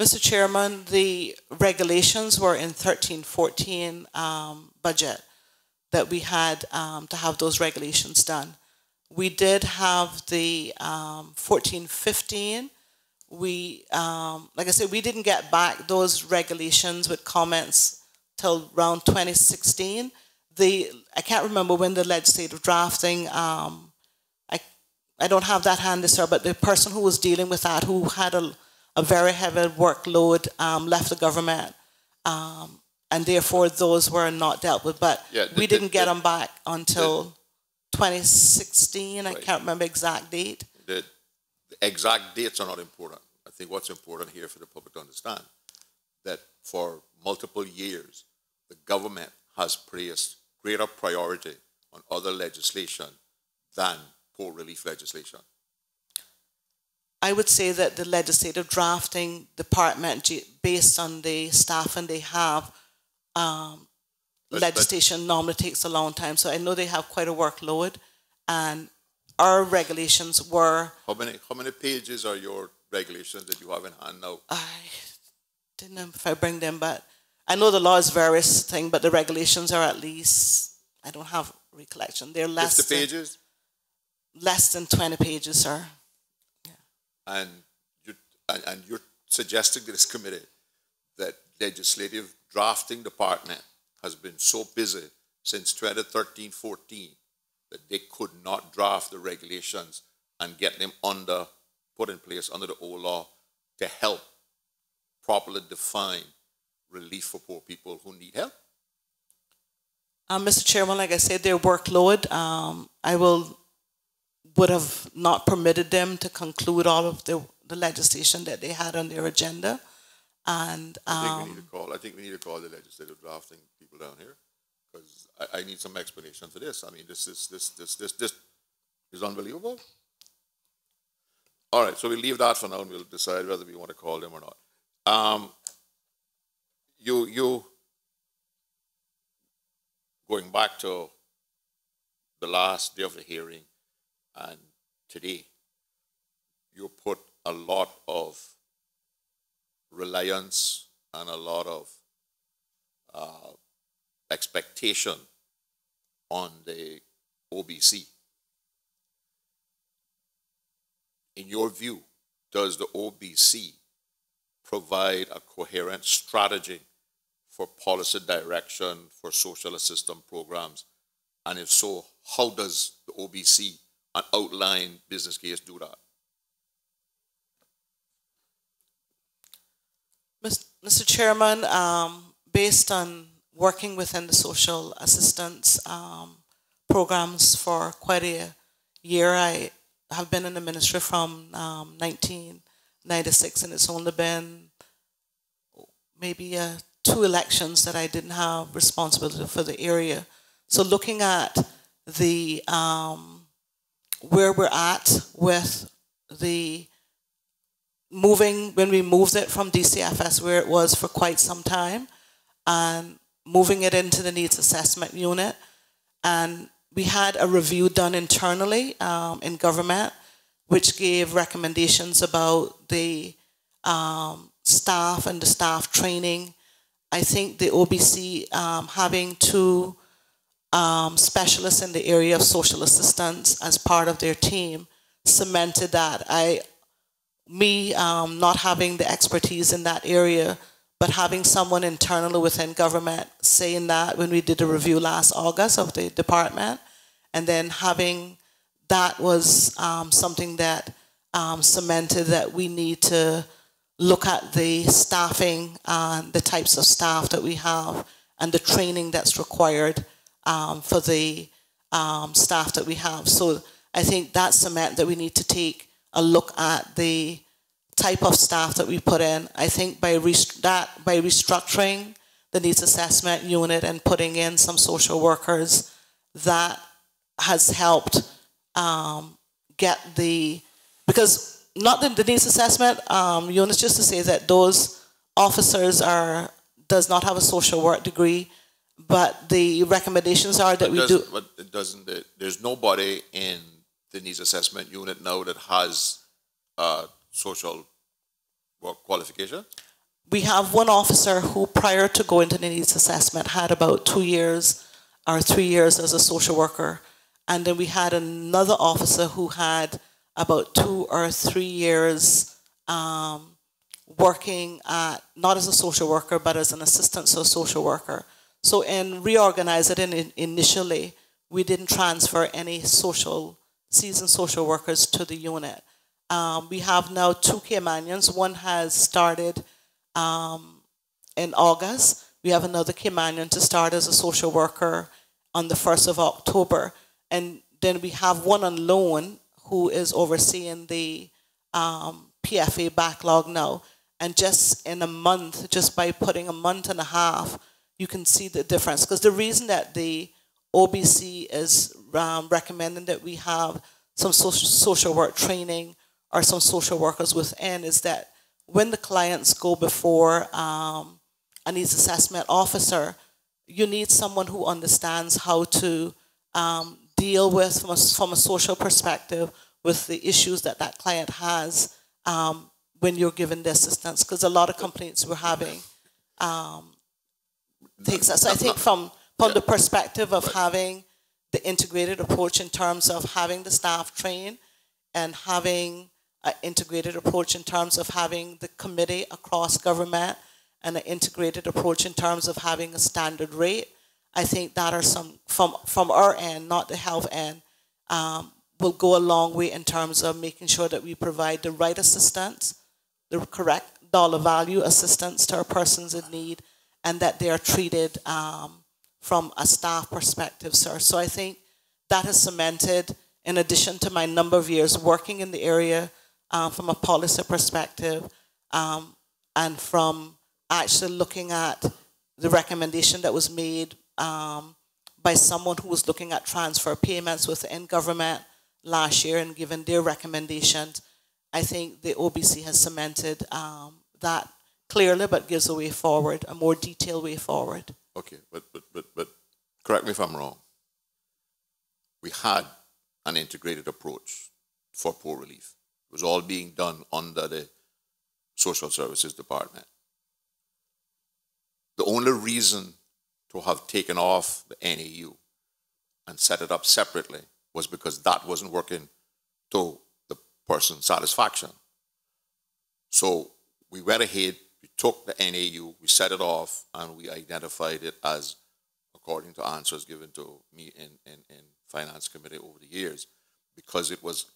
Speaker 3: Mr. Chairman, the regulations were in 13-14 budget that we had to have those regulations done. We did have the 14-15. We, like I said, we didn't get back those regulations with comments till around 2016. I can't remember when the legislative drafting, I don't have that handy, sir, but the person who was dealing with that, who had a very heavy workload, left the government, and therefore those were not dealt with. But yeah, we didn't get them back until 2016. Right. I can't remember exact date.
Speaker 1: The exact dates are not important. I think what's important here for the public to understand that for multiple years, the government has placed greater priority on other legislation than poor relief legislation.
Speaker 3: I would say that the legislative drafting department, based on the staffing they have, legislation normally takes a long time. So I know they have quite a workload, and our regulations were...
Speaker 1: How many pages are your regulations that you have in hand now?
Speaker 3: I didn't know if I bring them, but I know the law is various things, but the regulations are at least, I don't have recollection. They're less
Speaker 1: 50 pages?
Speaker 3: Less than 20 pages, sir.
Speaker 1: And you're suggesting to this committee that legislative drafting department has been so busy since 2013-14 that they could not draft the regulations and get them put in place under the old law to help properly define relief for poor people who need help?
Speaker 3: Mr. Chairman, like I said, their workload, I would have not permitted them to conclude all of the legislation that they had on their agenda. And
Speaker 1: I think we need to call the legislative drafting people down here, because I need some explanation for this. I mean, this is unbelievable. All right, so we'll leave that for now and we'll decide whether we want to call them or not. You going back to the last day of the hearing and today, you put a lot of reliance and a lot of expectation on the OBC. In your view, does the OBC provide a coherent strategy for policy direction for social assistance programs? And if so, how does the OBC and outline business case do that?
Speaker 3: Mr. Chairman, based on working within the social assistance programs for quite a year, I have been in the ministry from 1996, and it's only been maybe 2 elections that I didn't have responsibility for the area. So looking at the where we're at with the when we moved it from DCFS, where it was for quite some time, and moving it into the needs assessment unit, and we had a review done internally in government, which gave recommendations about the staff and the staff training. I think the OBC having 2 specialists in the area of social assistance as part of their team cemented that. Not having the expertise in that area, but having someone internally within government saying that when we did a review last August of the department, and then having that was something that cemented that we need to look at the staffing and the types of staff that we have and the training that's required for the staff that we have. So I think that cement that we need to take a look at the type of staff that we put in. I think by restructuring the needs assessment unit and putting in some social workers, that has helped get because not the needs assessment units, just to say that those officers does not have a social work degree, but the recommendations are that we do.
Speaker 1: But it doesn't. There's nobody in the needs assessment unit now that has social work qualification?
Speaker 3: We have one officer who, prior to going to the needs assessment, had about 2 years or 3 years as a social worker. And then we had another officer who had about 2 or 3 years working not as a social worker, but as an assistant to a social worker. So in reorganizing it initially, we didn't transfer any seasoned social workers to the unit. We have now 2 Caymanians. One has started in August. We have another Caymanian to start as a social worker on the 1st of October. And then we have one on loan who is overseeing the PFA backlog now. And just in a month, just by putting a month and a half, you can see the difference. Because the reason that the OBC is recommending that we have some social work training or some social workers within is that when the clients go before a needs assessment officer, you need someone who understands how to deal with, from a social perspective, with the issues that that client has when you're given the assistance. Because a lot of complaints we're having takes us, I think, from the perspective of having the integrated approach in terms of having the staff trained and having an integrated approach in terms of having the committee across government and an integrated approach in terms of having a standard rate. I think that are some, from our end, not the health end, will go a long way in terms of making sure that we provide the right assistance, the correct dollar value assistance to our persons in need, and that they are treated from a staff perspective, sir. So I think that has cemented, in addition to my number of years working in the area from a policy perspective, and from actually looking at the recommendation that was made by someone who was looking at transfer payments within government last year and given their recommendations. I think the OBC has cemented that clearly, but gives a way forward, a more detailed way forward.
Speaker 1: Okay, but correct me if I'm wrong. We had an integrated approach for poor relief. It was all being done under the Social Services Department. The only reason to have taken off the NAU and set it up separately was because that wasn't working to the person's satisfaction. So we went ahead, we took the NAU, we set it off, and we identified it as, according to answers given to me in Finance Committee over the years, because it was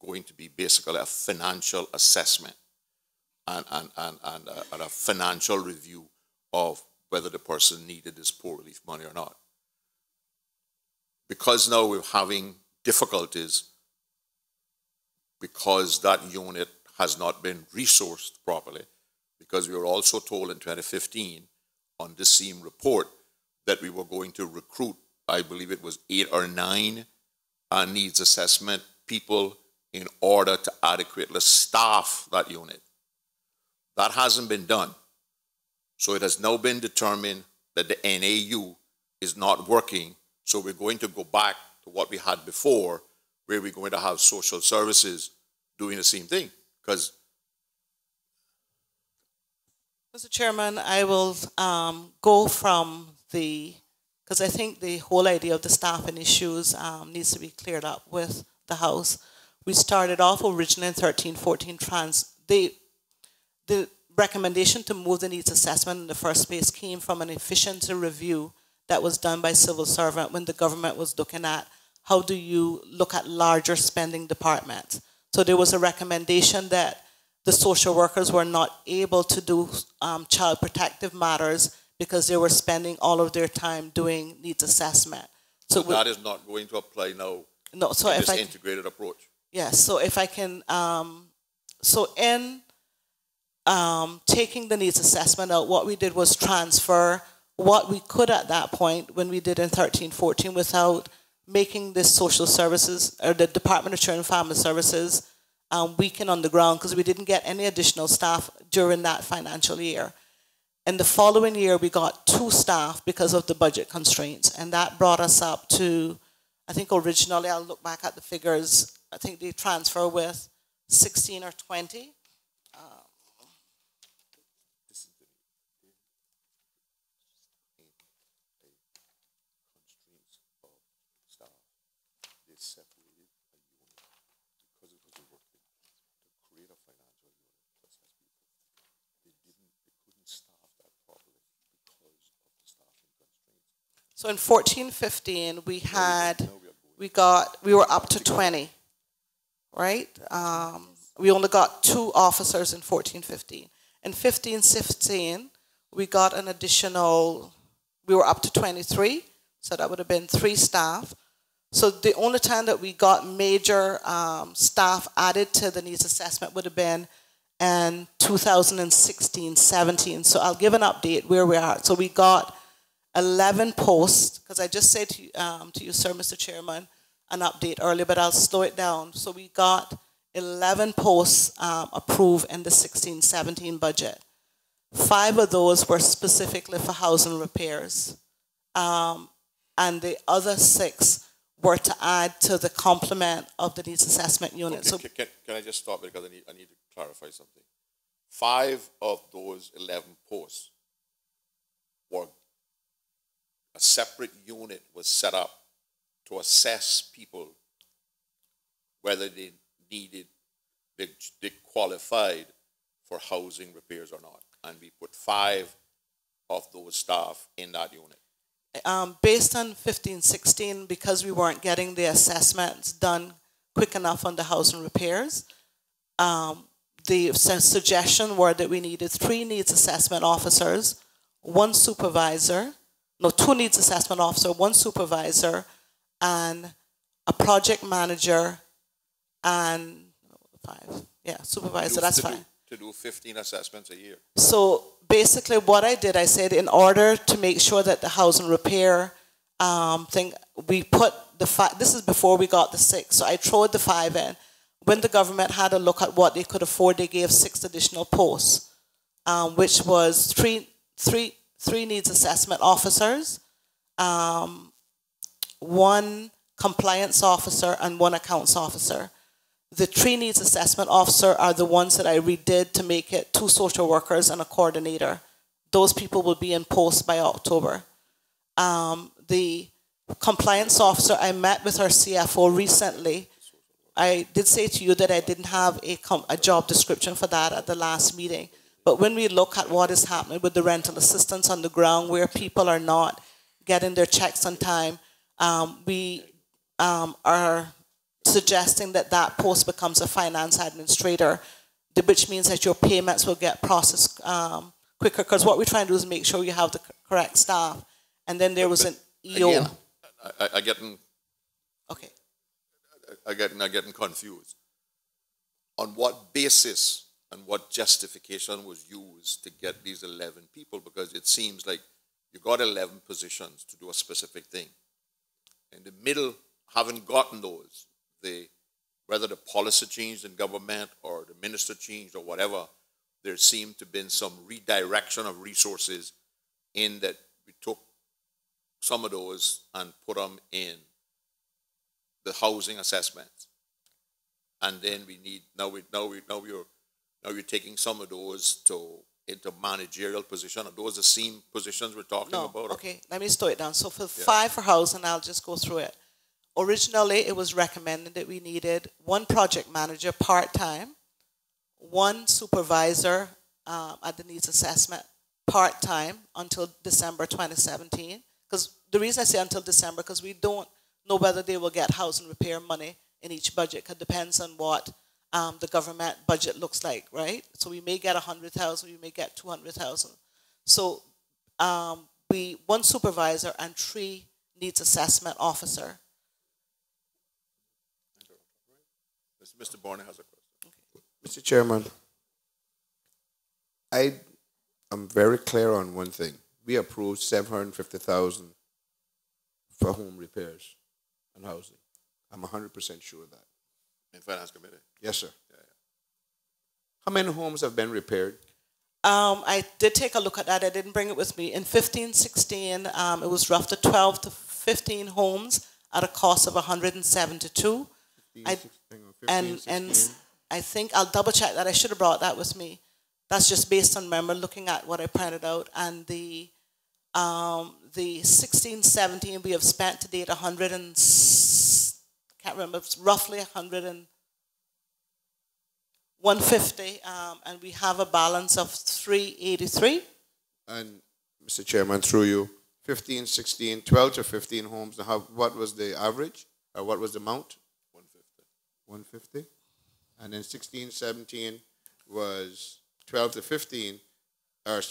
Speaker 1: going to be basically a financial assessment and a financial review of whether the person needed this poor relief money or not. Because now we're having difficulties because that unit has not been resourced properly, because we were also told in 2015 on this same report that we were going to recruit, I believe it was 8 or 9 needs assessment people in order to adequately staff that unit. That hasn't been done. So it has now been determined that the NAU is not working, so we're going to go back to what we had before, where we're going to have social services doing the same thing. Because
Speaker 3: Mr. Chairman, I will go from because I think the whole idea of the staffing issues needs to be cleared up with the House. We started off originally in 13-14 the recommendation to move the needs assessment in the first place came from an efficiency review that was done by civil servant when the government was looking at how do you look at larger spending departments. So there was a recommendation that the social workers were not able to do child protective matters because they were spending all of their time doing needs assessment. So
Speaker 1: that is not going to apply now
Speaker 3: no, so
Speaker 1: in
Speaker 3: if
Speaker 1: this integrated approach.
Speaker 3: Yes, so if I can, so in taking the needs assessment out, what we did was transfer what we could at that point when we did in 13-14 without making the social services, or the Department of Children and Family Services, weaken on the ground, because we didn't get any additional staff during that financial year. And the following year, we got 2 staff because of the budget constraints, and that brought us up to, I think originally, I'll look back at the figures, I think they transfer with 16 or 20. So in 14-15, we were up to 20, right? We only got 2 officers in 14-15. In 15-16, we got an additional, we were up to 23, so that would have been 3 staff. So the only time that we got major staff added to the needs assessment would have been in 2016-17. So I'll give an update where we are. So we got 11 posts, because I just said to you, sir, Mr. Chairman, an update earlier, but I'll slow it down. So we got 11 posts approved in the 16-17 budget. 5 of those were specifically for housing repairs. And the other 6 were to add to the complement of the needs assessment unit.
Speaker 1: Okay,
Speaker 3: So
Speaker 1: can I just stop because I need to clarify something. 5 of those 11 posts were a separate unit was set up to assess people whether they qualified for housing repairs or not. And we put 5 of those staff in that unit.
Speaker 3: Based on 15-16, because we weren't getting the assessments done quick enough on the housing repairs, the suggestion were that we needed 3 needs assessment officers, 1 supervisor, no, 2 needs assessment officer, 1 supervisor, and a project manager, and 5. Yeah, supervisor, that's fine.
Speaker 1: To do 15 assessments a year.
Speaker 3: So basically what I did, I said in order to make sure that the housing repair thing, we put the 5, this is before we got the 6, so I threw the 5 in. When the government had a look at what they could afford, they gave 6 additional posts, which was three needs assessment officers, 1 compliance officer, and 1 accounts officer. The 3 needs assessment officer are the ones that I redid to make it 2 social workers and a coordinator those people will be in post by October. The compliance officer, I met with our CFO recently. I did say to you that I didn't have a job description for that at the last meeting. But when we look at what is happening with the rental assistance on the ground, where people are not getting their checks on time, we are suggesting that that post becomes a finance administrator, which means that your payments will get processed quicker. Because what we're trying to do is make sure you have the correct staff. And then there was an EO.
Speaker 1: Again, I getting
Speaker 3: Okay.
Speaker 1: I getting confused. On what basis and what justification was used to get these 11 people? Because it seems like you got 11 positions to do a specific thing. In the middle, haven't gotten those. Whether the policy changed in government or the minister changed or whatever, there seemed to have been some redirection of resources in that we took some of those and put them in the housing assessments. And then we need, now you're taking some of those into managerial position. Are those the same positions we're talking about?
Speaker 3: Okay, let me slow it down. So for 5 for housing, I'll just go through it. Originally, it was recommended that we needed 1 project manager part-time, 1 supervisor at the needs assessment part-time until December 2017. Because the reason I say until December, because we don't know whether they will get housing repair money in each budget, because it depends on what the government budget looks like, right? So we may get 100,000, we may get 200,000. So 1 supervisor and 3 needs assessment officer.
Speaker 1: Mr. Borne has a question.
Speaker 8: Mr. Chairman, I am very clear on one thing. We approved $750,000 for home repairs and housing. I'm 100% sure of that.
Speaker 1: In Finance Committee?
Speaker 8: Yes, sir. Yeah. How many homes have been repaired?
Speaker 3: I did take a look at that. I didn't bring it with me. In 15-16, it was roughly 12 to 15 homes at a cost of 172. And I think I'll double check that. I should have brought that with me. That's just based on memory, looking at what I printed out. And the 16-17 we have spent to date 100 and can't remember. It's roughly 150, and we have a balance of 383.
Speaker 8: And Mr. Chairman, through you, 15, 16, 12 to 15 homes. Now, what was the average, or what was the amount? 150. And then 16, 17 was 12 to 15, or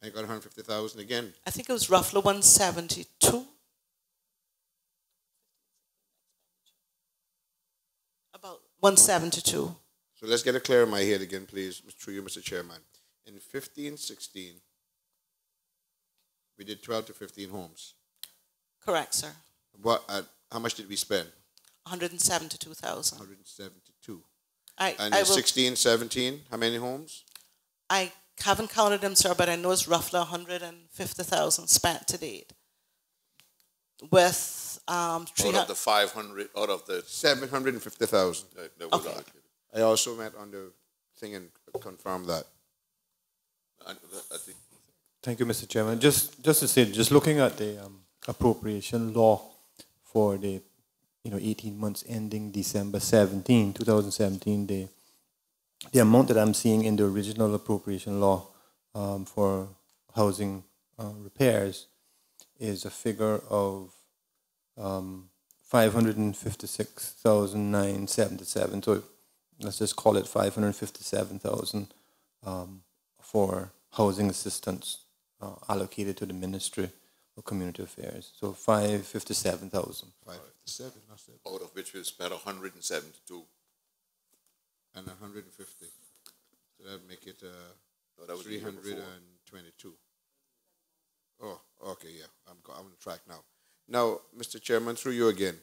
Speaker 8: I got 150,000 again.
Speaker 3: I think it was roughly 172. About 172.
Speaker 8: So let's get it clear in my head again, please, through you, Mr. Chairman. In 15, 16, we did 12 to 15 homes.
Speaker 3: Correct, sir.
Speaker 8: How much did we spend?
Speaker 3: 172,000.
Speaker 8: 172.
Speaker 3: And
Speaker 8: in 16, 17, how many homes?
Speaker 3: I haven't counted them, sir, but I know it's roughly 150,000 spent to date. With
Speaker 1: out of the 500, out of the
Speaker 8: 750,000.
Speaker 1: That was
Speaker 3: Okay.
Speaker 1: allocated.
Speaker 8: I also met on the thing and confirmed that.
Speaker 1: I think
Speaker 9: Thank you, Mr. Chairman. Just to say, just looking at the appropriation law for the 18 months ending December 2017, the amount that I'm seeing in the original appropriation law for housing repairs is a figure of 556,977. So let's just call it 557,000 for housing assistance allocated to the Ministry of Community Affairs. So 557,000.
Speaker 8: 557, that's it.
Speaker 1: out of which we spent 172.
Speaker 8: And 150. So that make it
Speaker 1: No, that was the year before.
Speaker 8: 322. Oh, okay, yeah. I'm on track now. Now, Mr. Chairman, through you again.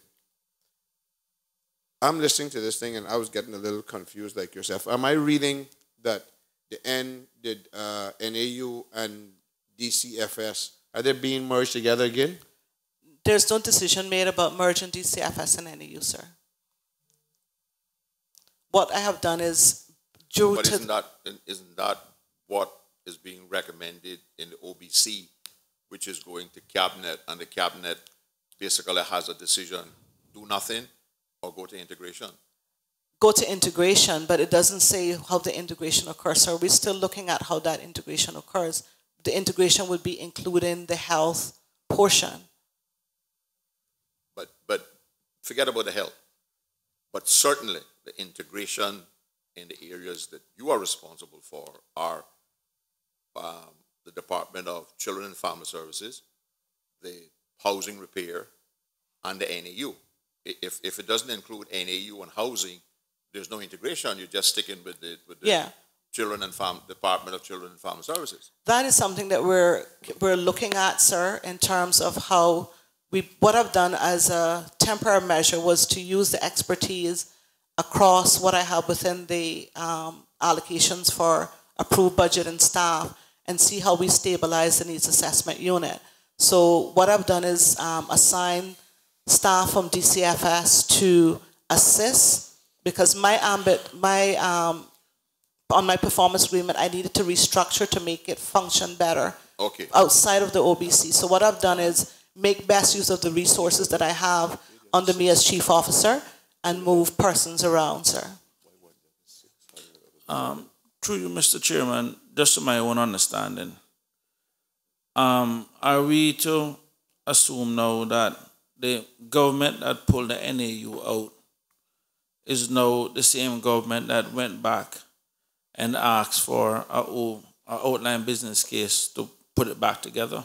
Speaker 8: I'm listening to this thing and I was getting a little confused like yourself. Am I reading that the NAU and DCFS, are they being merged together again?
Speaker 3: There's no decision made about merging DCFS and NAU, sir. What I have done is due
Speaker 1: But
Speaker 3: to
Speaker 1: isn't that what is being recommended in the OBC, which is going to cabinet, and the cabinet basically has a decision: do nothing or go to integration.
Speaker 3: Go to integration, but it doesn't say how the integration occurs. So we're still looking at how that integration occurs. The integration would be including the health portion.
Speaker 1: But forget about the health. But certainly the integration in the areas that you are responsible for are the Department of Children and Family Services, the housing repair, and the NAU. If it doesn't include NAU and housing, there's no integration. You're just sticking with the Children and Department of Children and Family Services.
Speaker 3: That is something that we're looking at, sir, in terms of how what I've done as a temporary measure was to use the expertise across what I have within the allocations for approved budget and staff, and see how we stabilize the needs assessment unit. So what I've done is assign staff from DCFS to assist, because on my performance agreement, I needed to restructure to make it function better outside of the OBC. So what I've done is make best use of the resources that I have under me as chief officer and move persons around, sir.
Speaker 5: Through you, Mr. Chairman, just to my own understanding, are we to assume now that the government that pulled the NAU out is now the same government that went back and asked for an outline business case to put it back together?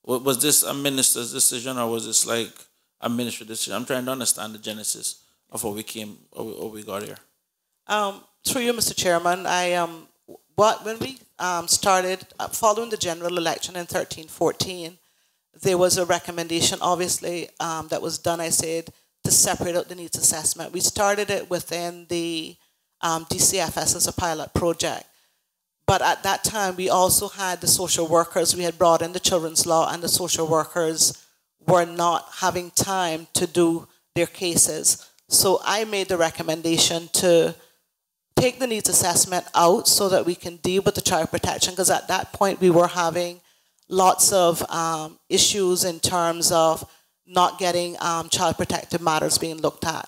Speaker 5: Was this a minister's decision, or was this like a ministry decision? I'm trying to understand the genesis of how we got here.
Speaker 3: Through you, Mr. Chairman, when we started following the general election in 13-14, there was a recommendation, obviously, that was done, I said, to separate out the needs assessment. We started it within the DCFS as a pilot project. But at that time, we also had the social workers. We had brought in the children's law, and the social workers were not having time to do their cases. So I made the recommendation to take the needs assessment out so that we can deal with the child protection, because at that point we were having lots of issues in terms of not getting child protective matters being looked at.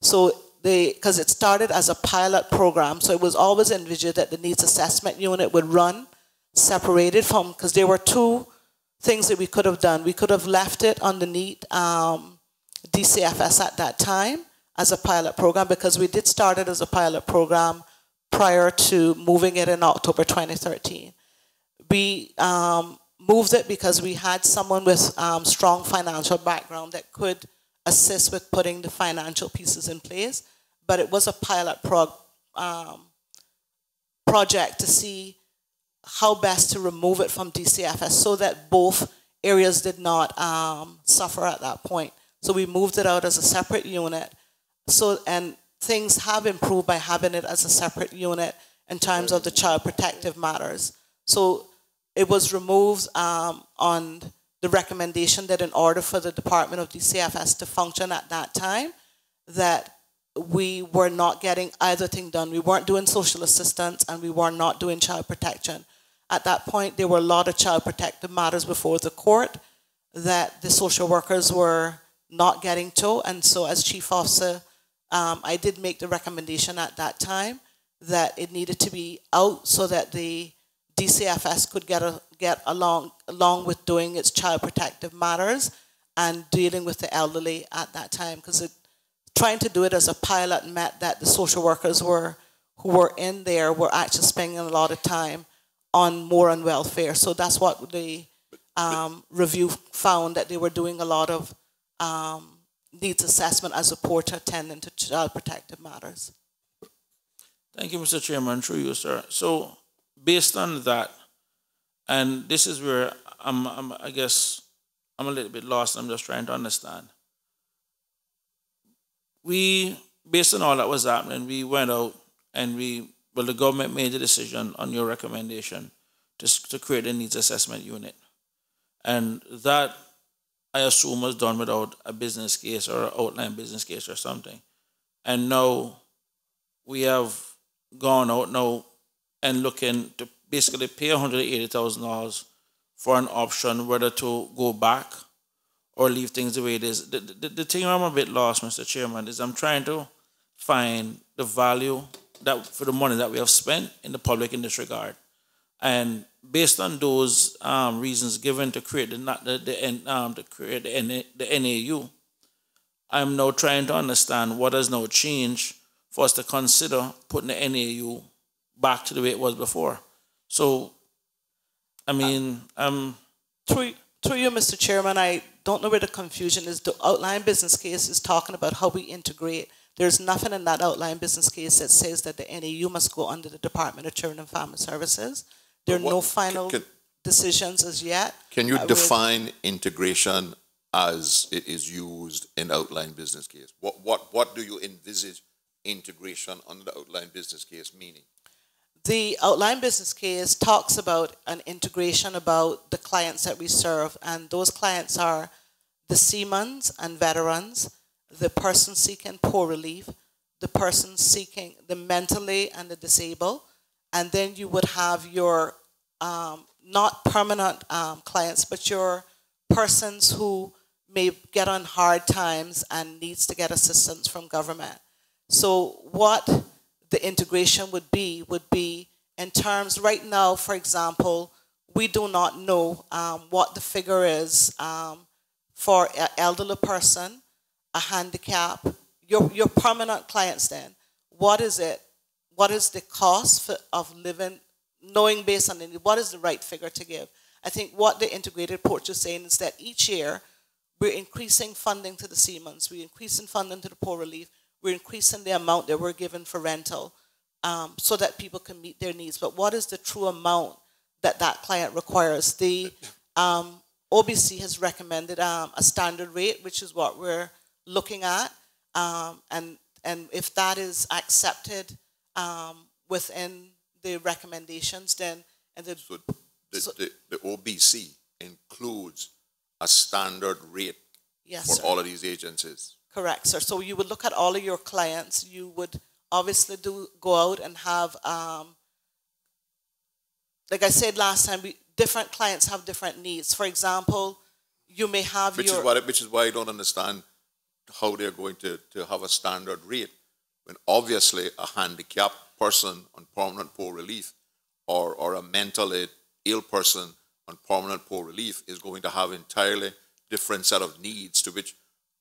Speaker 3: So because it started as a pilot program, so it was always envisioned that the needs assessment unit would run separated from, because there were two things that we could have done. We could have left it underneath DCFS at that time as a pilot program, because we did start it as a pilot program prior to moving it in October 2013. We moved it because we had someone with strong financial background that could assist with putting the financial pieces in place, but it was a pilot project to see how best to remove it from DCFS so that both areas did not suffer at that point. So we moved it out as a separate unit. And things have improved by having it as a separate unit in terms of the child protective matters. So it was removed on the recommendation that in order for the Department of DCFS to function at that time, that we were not getting either thing done. We weren't doing social assistance and we were not doing child protection. At that point, there were a lot of child protective matters before the court that the social workers were not getting to. And so as chief officer, I did make the recommendation at that time that it needed to be out so that the DCFS could get along with doing its child protective matters and dealing with the elderly at that time, because trying to do it as a pilot meant that the social workers who were in there were actually spending a lot of time on welfare. So that's what the review found, that they were doing a lot of needs assessment as opposed to attending to child protective matters.
Speaker 5: Thank you, Mr. Chairman. Through you, sir. So based on that, and this is where I guess I'm a little bit lost. I'm just trying to understand. Based on all that was happening, we went out and the government made the decision on your recommendation to create a needs assessment unit. And that, I assume, was done without a business case or an outline business case or something. And now we have gone out now and looking to basically pay $180,000 for an option whether to go back or leave things the way it is. The thing I'm a bit lost, Mr. Chairman, is I'm trying to find the value that for the money that we have spent in the public in this regard. And based on those reasons given to create the NAU, I'm now trying to understand what has now changed for us to consider putting the NAU back to the way it was before. So, I mean,
Speaker 3: Through you, Mr. Chairman, I don't know where the confusion is. The outline business case is talking about how we integrate. There's nothing in that outline business case that says that the NAU must go under the Department of Children and Family Services. There are no final decisions as yet.
Speaker 1: Can you define integration as it is used in the outline business case? What do you envisage integration under the outline business case meaning?
Speaker 3: The outline business case talks about an integration about the clients that we serve, and those clients are the seamen and veterans, the person seeking poor relief, the person seeking the mentally and the disabled, and then you would have your not permanent clients, but your persons who may get on hard times and needs to get assistance from government. So what the integration would be in terms, right now, for example, we do not know what the figure is for an elderly person, a handicap, your permanent clients then. What is it? What is the cost of living, knowing based on what is the right figure to give? I think what the integrated report is saying is that each year we're increasing funding to the Seamans, we're increasing funding to the poor relief, we're increasing the amount that we're given for rental so that people can meet their needs. But what is the true amount that that client requires? The OBC has recommended a standard rate, which is what we're looking at, and if that is accepted within the recommendations, then
Speaker 1: So the OBC includes a standard rate for all of these agencies.
Speaker 3: Correct, sir. So you would look at all of your clients. You would obviously go out and have, like I said last time, different clients have different needs. For example, you may have
Speaker 1: which is why I don't understand how they're going to have a standard rate when obviously a handicapped person on permanent poor relief or a mentally ill person on permanent poor relief is going to have entirely different set of needs to which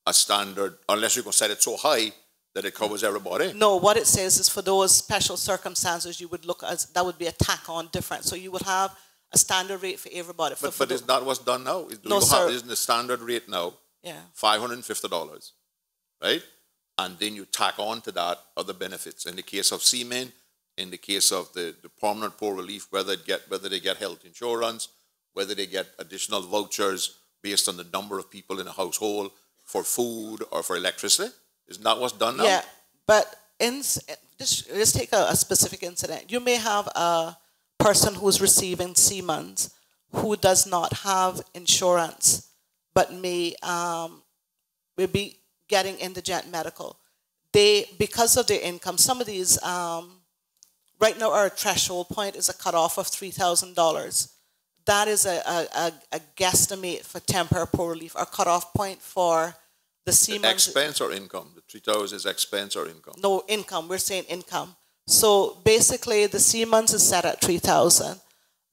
Speaker 1: a standard, unless you can set it so high that it covers everybody.
Speaker 3: No, what it says is for those special circumstances, you would look as, that would be a tack on different. So you would have a standard rate for everybody.
Speaker 1: But is that what's done now? Isn't the standard rate now $550, right? And then you tack on to that other benefits. In the case of seamen, in the case of the permanent poor relief, whether they get health insurance, whether they get additional vouchers based on the number of people in a household for food or for electricity. Isn't that what's done now?
Speaker 3: Yeah, but just take a specific incident. You may have a person who's receiving Siemens who does not have insurance but may be getting indigent medical. Because of their income, some of these, right now our threshold point is a cutoff of $3,000. That is a guesstimate for temporary poor relief. Our cutoff point for the Siemens.
Speaker 1: Expense or income? The 3,000 is expense or income?
Speaker 3: No, income. We're saying income. So basically, the Siemens is set at 3,000.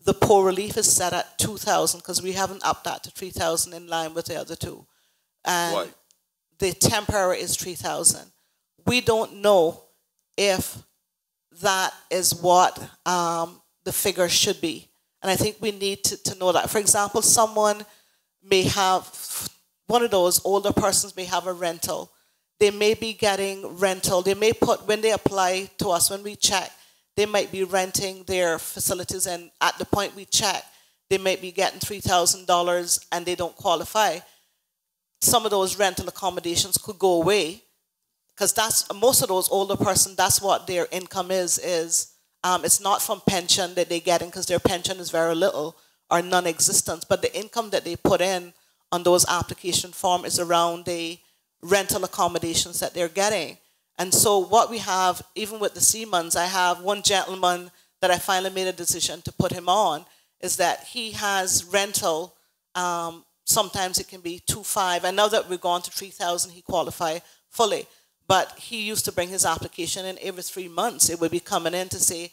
Speaker 3: The poor relief is set at 2,000 because we haven't upped that to 3,000 in line with the other two. And
Speaker 1: why?
Speaker 3: The temporary is 3,000. We don't know if that is what the figure should be. And I think we need to know that. For example, someone may have, one of those older persons may have a rental. They may be getting rental. They may put, when they apply to us, when we check, they might be renting their facilities, and at the point we check, they might be getting $3,000 and they don't qualify. Some of those rental accommodations could go away because that's, most of those older persons, that's what their income is it's not from pension that they're getting because their pension is very little or non-existent, but the income that they put in on those application form is around the rental accommodations that they're getting. And so what we have, even with the Siemens, I have one gentleman that I finally made a decision to put him on is that he has rental. Sometimes it can be 2.5. I know that we're going to 3,000. He qualify fully, but he used to bring his application in every 3 months. It would be coming in to say,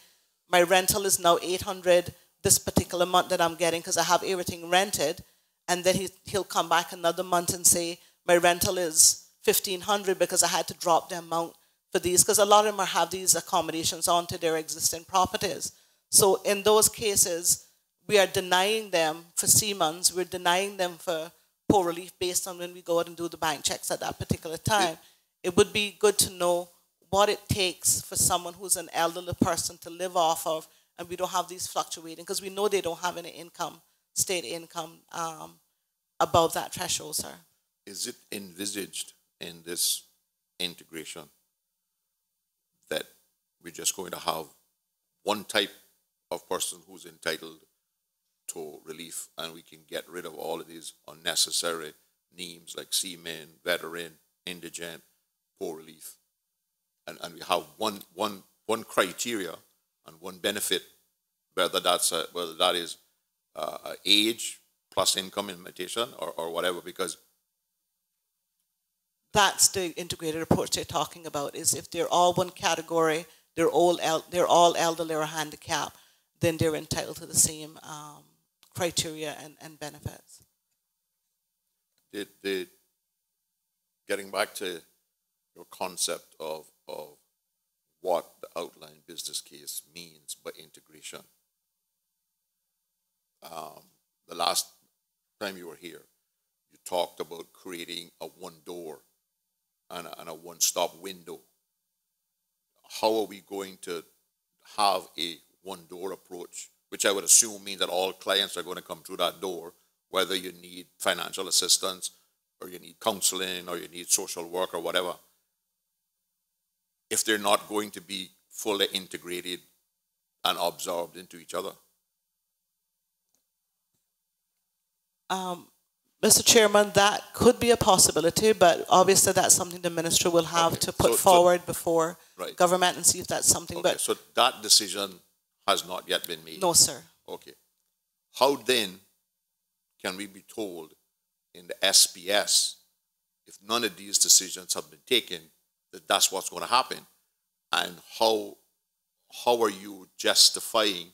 Speaker 3: my rental is now 800 this particular month that I'm getting because I have everything rented, and then he'll come back another month and say, my rental is 1,500 because I had to drop the amount for these, because a lot of them have these accommodations onto their existing properties. So in those cases, we are denying them for Siemens, we're denying them for poor relief based on when we go out and do the bank checks at that particular time. It would be good to know what it takes for someone who's an elderly person to live off of, and we don't have these fluctuating, because we know they don't have any income, state income above that threshold, sir.
Speaker 1: Is it envisaged in this integration that we're just going to have one type of person who's entitled to relief, and we can get rid of all of these unnecessary names like seaman, veteran, indigent, poor relief, and we have one criteria and one benefit, whether that is age plus income limitation or whatever, because
Speaker 3: that's the integrated approach they're talking about. Is if they're all one category, they're all elderly or handicapped, then they're entitled to the same criteria and benefits.
Speaker 1: Getting back to your concept of what the outline business case means by integration. The last time you were here, you talked about creating a one door and a one-stop window. How are we going to have a one-door approach, which I would assume means that all clients are going to come through that door, whether you need financial assistance or you need counseling or you need social work or whatever, if they're not going to be fully integrated and absorbed into each other?
Speaker 3: Mr. Chairman, that could be a possibility, but obviously that's something the minister will have to put forward before government and see if that's something.
Speaker 1: Okay, so that decision has not yet been made?
Speaker 3: No, sir.
Speaker 1: Okay. How then can we be told in the SPS, if none of these decisions have been taken, that that's what's going to happen? And how are you justifying,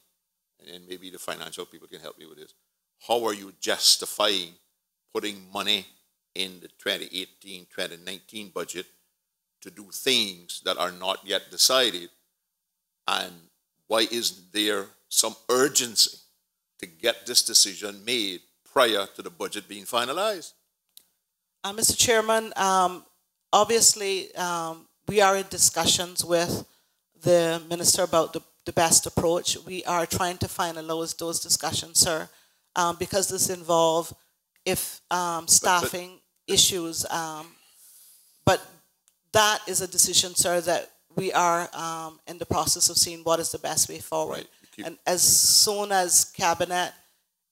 Speaker 1: and maybe the financial people can help me with this, how are you justifying putting money in the 2018-2019 budget to do things that are not yet decided? And why isn't there some urgency to get this decision made prior to the budget being finalized?
Speaker 3: Mr. Chairman, obviously we are in discussions with the minister about the best approach. We are trying to finalize those discussions, sir, because this involves staffing issues. But that is a decision, sir, that we are in the process of seeing what is the best way forward.
Speaker 1: Right.
Speaker 3: And as soon as Cabinet,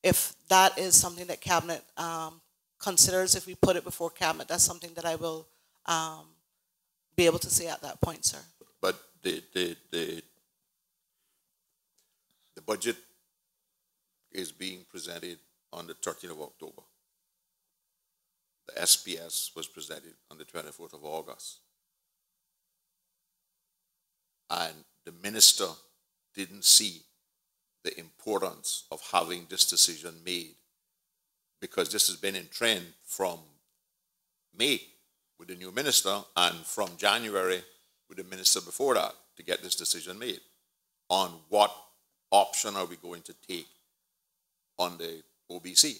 Speaker 3: if that is something that Cabinet considers, if we put it before Cabinet, that's something that I will be able to say at that point, sir.
Speaker 1: But the budget is being presented on the 13th of October. The SPS was presented on the 24th of August. And the minister didn't see the importance of having this decision made, because this has been in trend from May with the new minister and from January with the minister before that, to get this decision made on what option are we going to take on the OBC.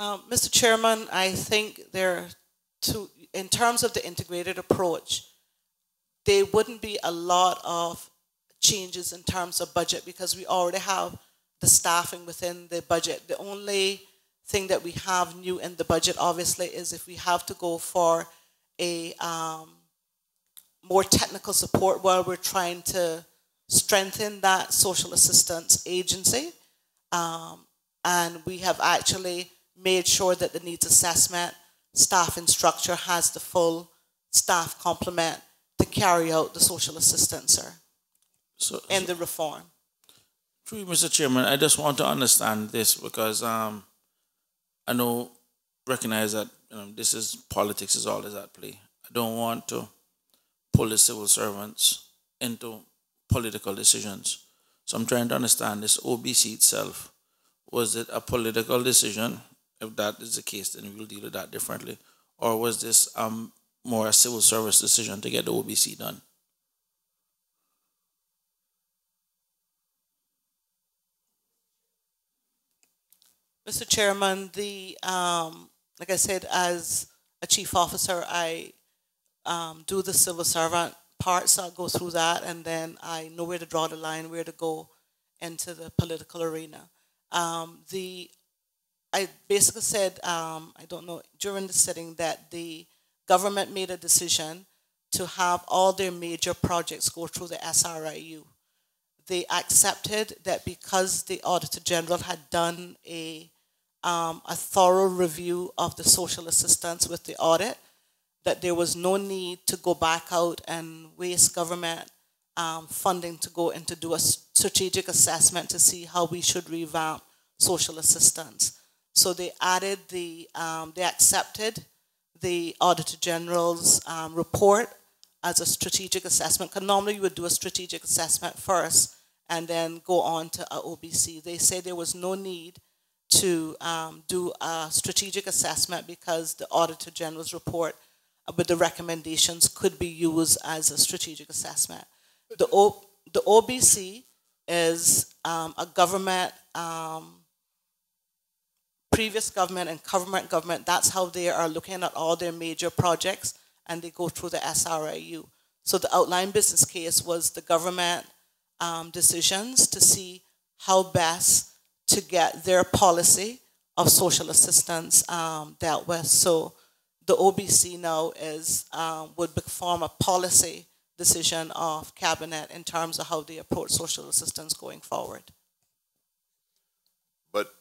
Speaker 3: Mr. Chairman, I think there are two, in terms of the integrated approach, there wouldn't be a lot of changes in terms of budget because we already have the staffing within the budget. The only thing that we have new in the budget, obviously, is if we have to go for a more technical support while we're trying to strengthen that social assistance agency. And we have actually made sure that the needs assessment staff and structure has the full staff complement to carry out the social assistance, sir. in the reform.
Speaker 5: Through you, Mr. Chairman, I just want to understand this because I recognize that this is politics is always at play. I don't want to pull the civil servants into political decisions. So I'm trying to understand this OBC itself. Was it a political decision? If that is the case, then we'll deal with that differently. Or was this more a civil service decision to get the OBC done?
Speaker 3: Mr. Chairman, like I said, as a chief officer, I do the civil servant part, so I'll go through that, and then I know where to draw the line, where to go into the political arena. I basically said, I don't know, during the sitting that the government made a decision to have all their major projects go through the SRIU. They accepted that because the Auditor General had done a thorough review of the social assistance with the audit, that there was no need to go back out and waste government funding to go and to do a strategic assessment to see how we should revamp social assistance. So they added they accepted the Auditor General's report as a strategic assessment, because normally you would do a strategic assessment first and then go on to a OBC. They say there was no need to do a strategic assessment because the Auditor General's report with the recommendations could be used as a strategic assessment. The OBC is a government, previous government and current government, that's how they are looking at all their major projects, and they go through the SRIU. So the outline business case was the government decisions to see how best to get their policy of social assistance dealt with. So the OBC now would form a policy decision of cabinet in terms of how they approach social assistance going forward.
Speaker 1: But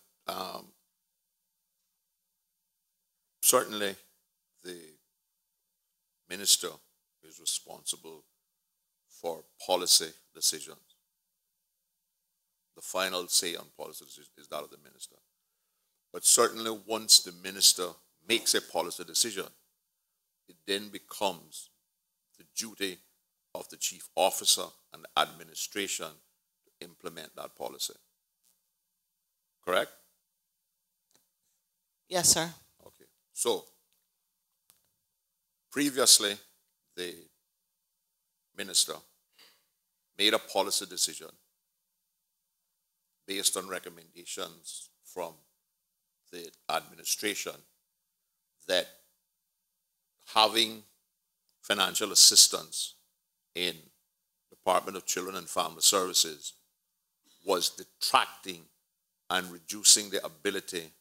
Speaker 1: certainly the minister is responsible for policy decisions. The final say on policy decisions is that of the minister. But certainly once the minister makes a policy decision, it then becomes the duty of the chief officer and the administration to implement that policy. Correct?
Speaker 3: Yes, sir.
Speaker 1: Okay. So, previously, the minister made a policy decision based on recommendations from the administration that having financial assistance in Department of Children and Family Services was detracting and reducing the ability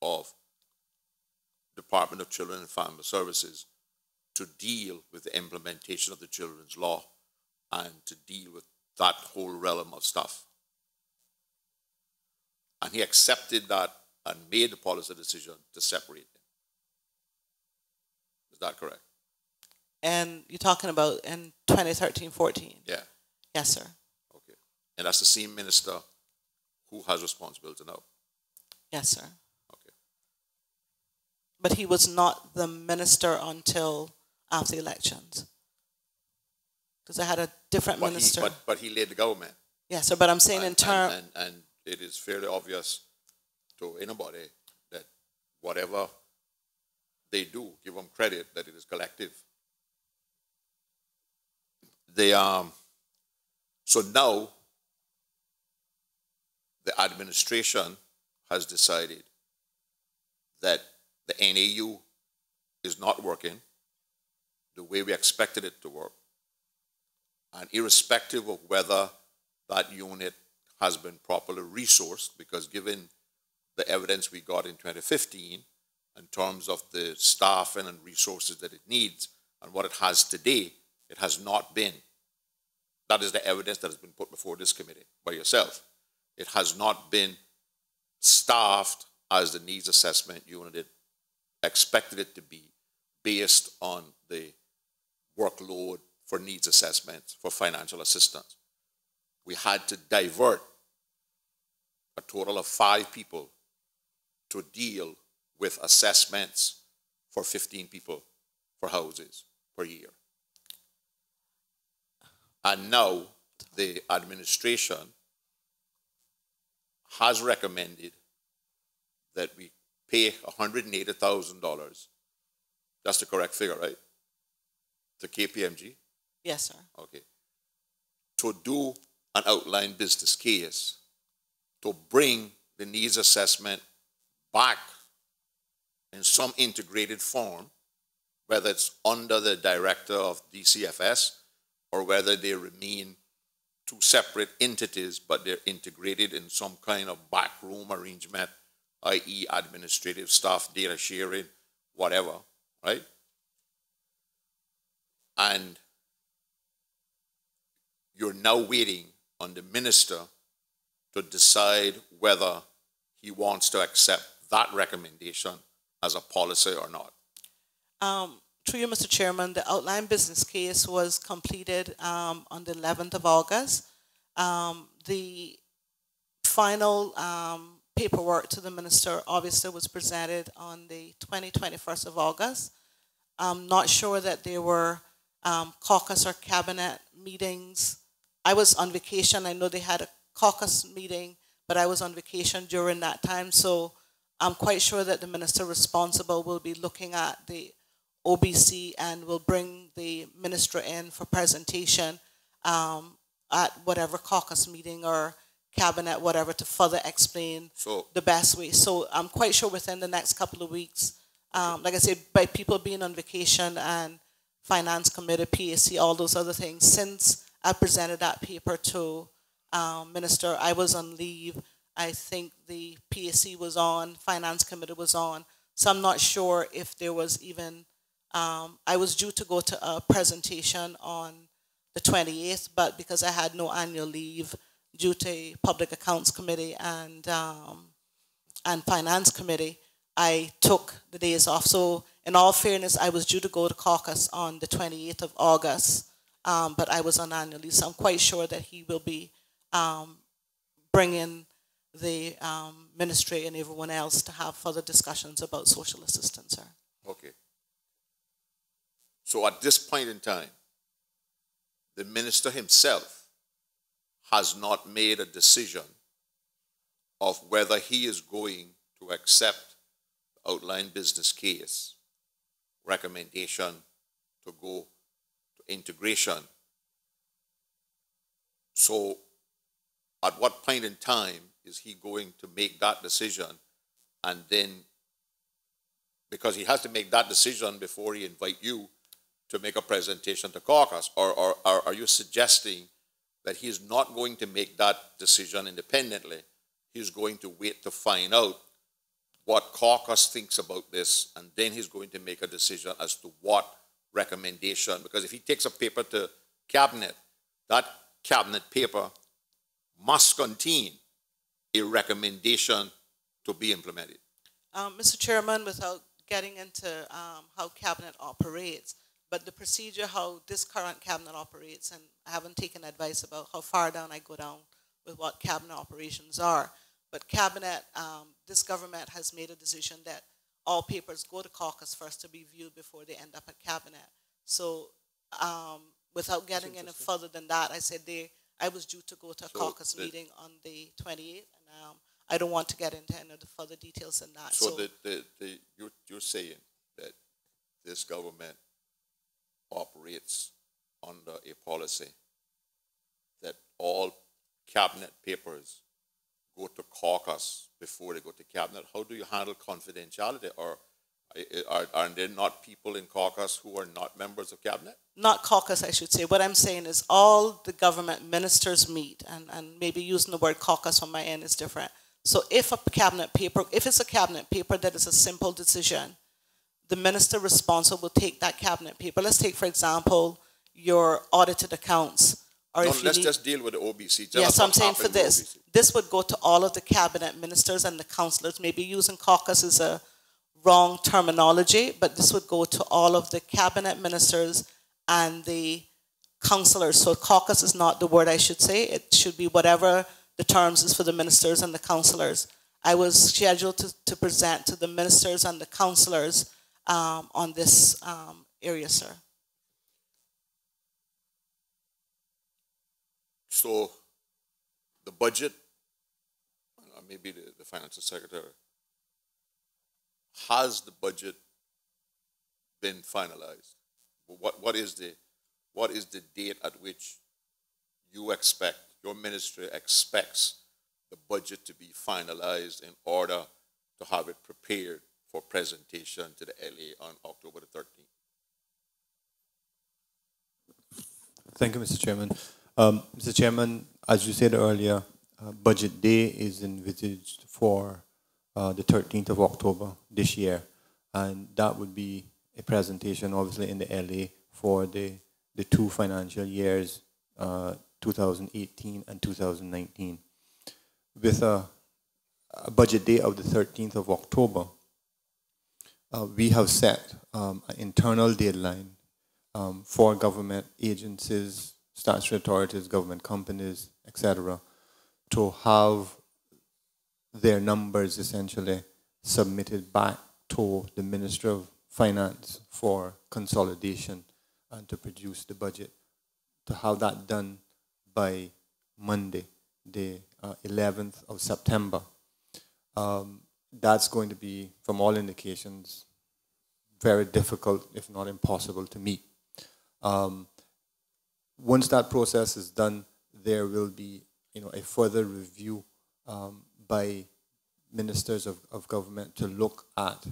Speaker 1: of Department of Children and Family Services to deal with the implementation of the Children's Law and to deal with that whole realm of stuff. And he accepted that and made the policy decision to separate them. Is that correct?
Speaker 3: And you're talking about in 2013-14?
Speaker 1: Yeah.
Speaker 3: Yes, sir.
Speaker 1: Okay. And that's the same minister who has responsibility now?
Speaker 3: Yes, sir.
Speaker 1: Okay.
Speaker 3: But he was not the minister until after the elections. Because I had a different minister.
Speaker 1: But he led the government.
Speaker 3: Yes, sir, but I'm saying in terms...
Speaker 1: And it is fairly obvious to anybody that whatever they do, give them credit that it is collective. So now the administration has decided that the NAU is not working the way we expected it to work. And irrespective of whether that unit has been properly resourced, because given the evidence we got in 2015 in terms of the staffing and resources that it needs and what it has today, it has not been. That is the evidence that has been put before this committee by yourself. It has not been staffed as the needs assessment unit expected it to be based on the workload for needs assessment for financial assistance. we had to divert a total of 5 people to deal with assessments for 15 people for houses per year. And now the administration has recommended that we pay $180,000. That's the correct figure, right? To KPMG?
Speaker 3: Yes, sir.
Speaker 1: Okay. To do an outline business case, to bring the needs assessment back in some integrated form, whether it's under the director of DCFS or whether they remain 2 separate entities, but they're integrated in some kind of backroom arrangement, i.e. administrative staff, data sharing, whatever, right? And you're now waiting on the minister to decide whether he wants to accept that recommendation as a policy or not.
Speaker 3: Through you, Mr. Chairman, the outline business case was completed on the 11th of August. The final paperwork to the minister obviously was presented on the 21st of August. I'm not sure that there were caucus or cabinet meetings. I was on vacation. I know they had a caucus meeting, but I was on vacation during that time. So I'm quite sure that the minister responsible will be looking at the OBC and will bring the minister in for presentation at whatever caucus meeting or cabinet, whatever, to further explain the best way. So I'm quite sure within the next couple of weeks, like I said, by people being on vacation and finance committee, PAC, all those other things, since I presented that paper to minister, I was on leave. I think the PAC was on, finance committee was on. So I'm not sure if there was even, I was due to go to a presentation on the 28th, but because I had no annual leave due to public accounts committee and finance committee, I took the days off. So in all fairness, I was due to go to caucus on the 28th of August, but I was on annual leave. So I'm quite sure that he will be bringing the ministry and everyone else to have further discussions about social assistance, sir.
Speaker 1: Okay. So at this point in time, the minister himself has not made a decision of whether he is going to accept the outline business case recommendation to go to integration. So at what point in time is he going to make that decision? And then, because he has to make that decision before he invite you to make a presentation to caucus, or are you suggesting that he's not going to make that decision independently? He's going to wait to find out what caucus thinks about this, and then he's going to make a decision as to what recommendation, because if he takes a paper to cabinet, that cabinet paper must contain a recommendation to be implemented.
Speaker 3: Mr. Chairman, without getting into how cabinet operates, but the procedure how this current cabinet operates, and I haven't taken advice about how far down I go down with what cabinet operations are, but cabinet, this government has made a decision that all papers go to caucus first to be viewed before they end up at cabinet. So without getting any further than that, I said I was due to go to a caucus meeting on the 28th, and I don't want to get into any of the further details than that.
Speaker 1: So you're saying that this government operates under a policy that all cabinet papers go to caucus before they go to cabinet. How do you handle confidentiality? Or are there not people in caucus who are not members of cabinet?
Speaker 3: Not caucus, I should say. What I'm saying is all the government ministers meet, and maybe using the word caucus on my end is different. So if it's a cabinet paper that is a simple decision, the minister responsible will take that cabinet paper. Let's take, for example, your audited accounts. Or if
Speaker 1: let's just deal with the OBC.
Speaker 3: Yes, I'm saying for this. This would go to all of the cabinet ministers and the councillors. Maybe using caucus is a wrong terminology, but this would go to all of the cabinet ministers and the councillors. So caucus is not the word I should say. It should be whatever the terms is for the ministers and the councillors. I was scheduled to present to the ministers and the councillors on this area, sir.
Speaker 1: So the budget, maybe the finance secretary, has the budget been finalized? What is the date at which you expect, your ministry expects the budget to be finalized in order to have it prepared for presentation to the LA on October the 13th?
Speaker 9: Thank you, Mr. Chairman. Mr. Chairman, as you said earlier, Budget Day is envisaged for the 13th of October this year, and that would be a presentation, obviously, in the LA for the two financial years, 2018 and 2019. With a budget day of the 13th of October, we have set an internal deadline for government agencies, statutory authorities, government companies, etc., to have their numbers essentially submitted back to the Ministry of Finance for consolidation and to produce the budget, to have that done by Monday, the 11th of September. That's going to be, from all indications, very difficult, if not impossible, to meet. Once that process is done, there will be, a further review by ministers of government to look at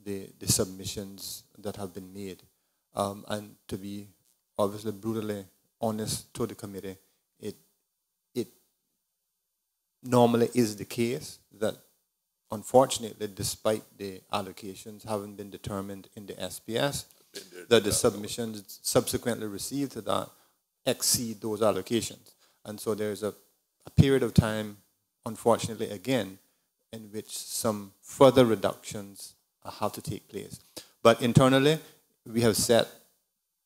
Speaker 9: the submissions that have been made. And to be obviously brutally honest to the committee, it normally is the case that, unfortunately, despite the allocations having been determined in the SPS, that the submissions subsequently received to that exceed those allocations. And so there's a period of time, unfortunately, again, in which some further reductions have to take place. But internally, we have set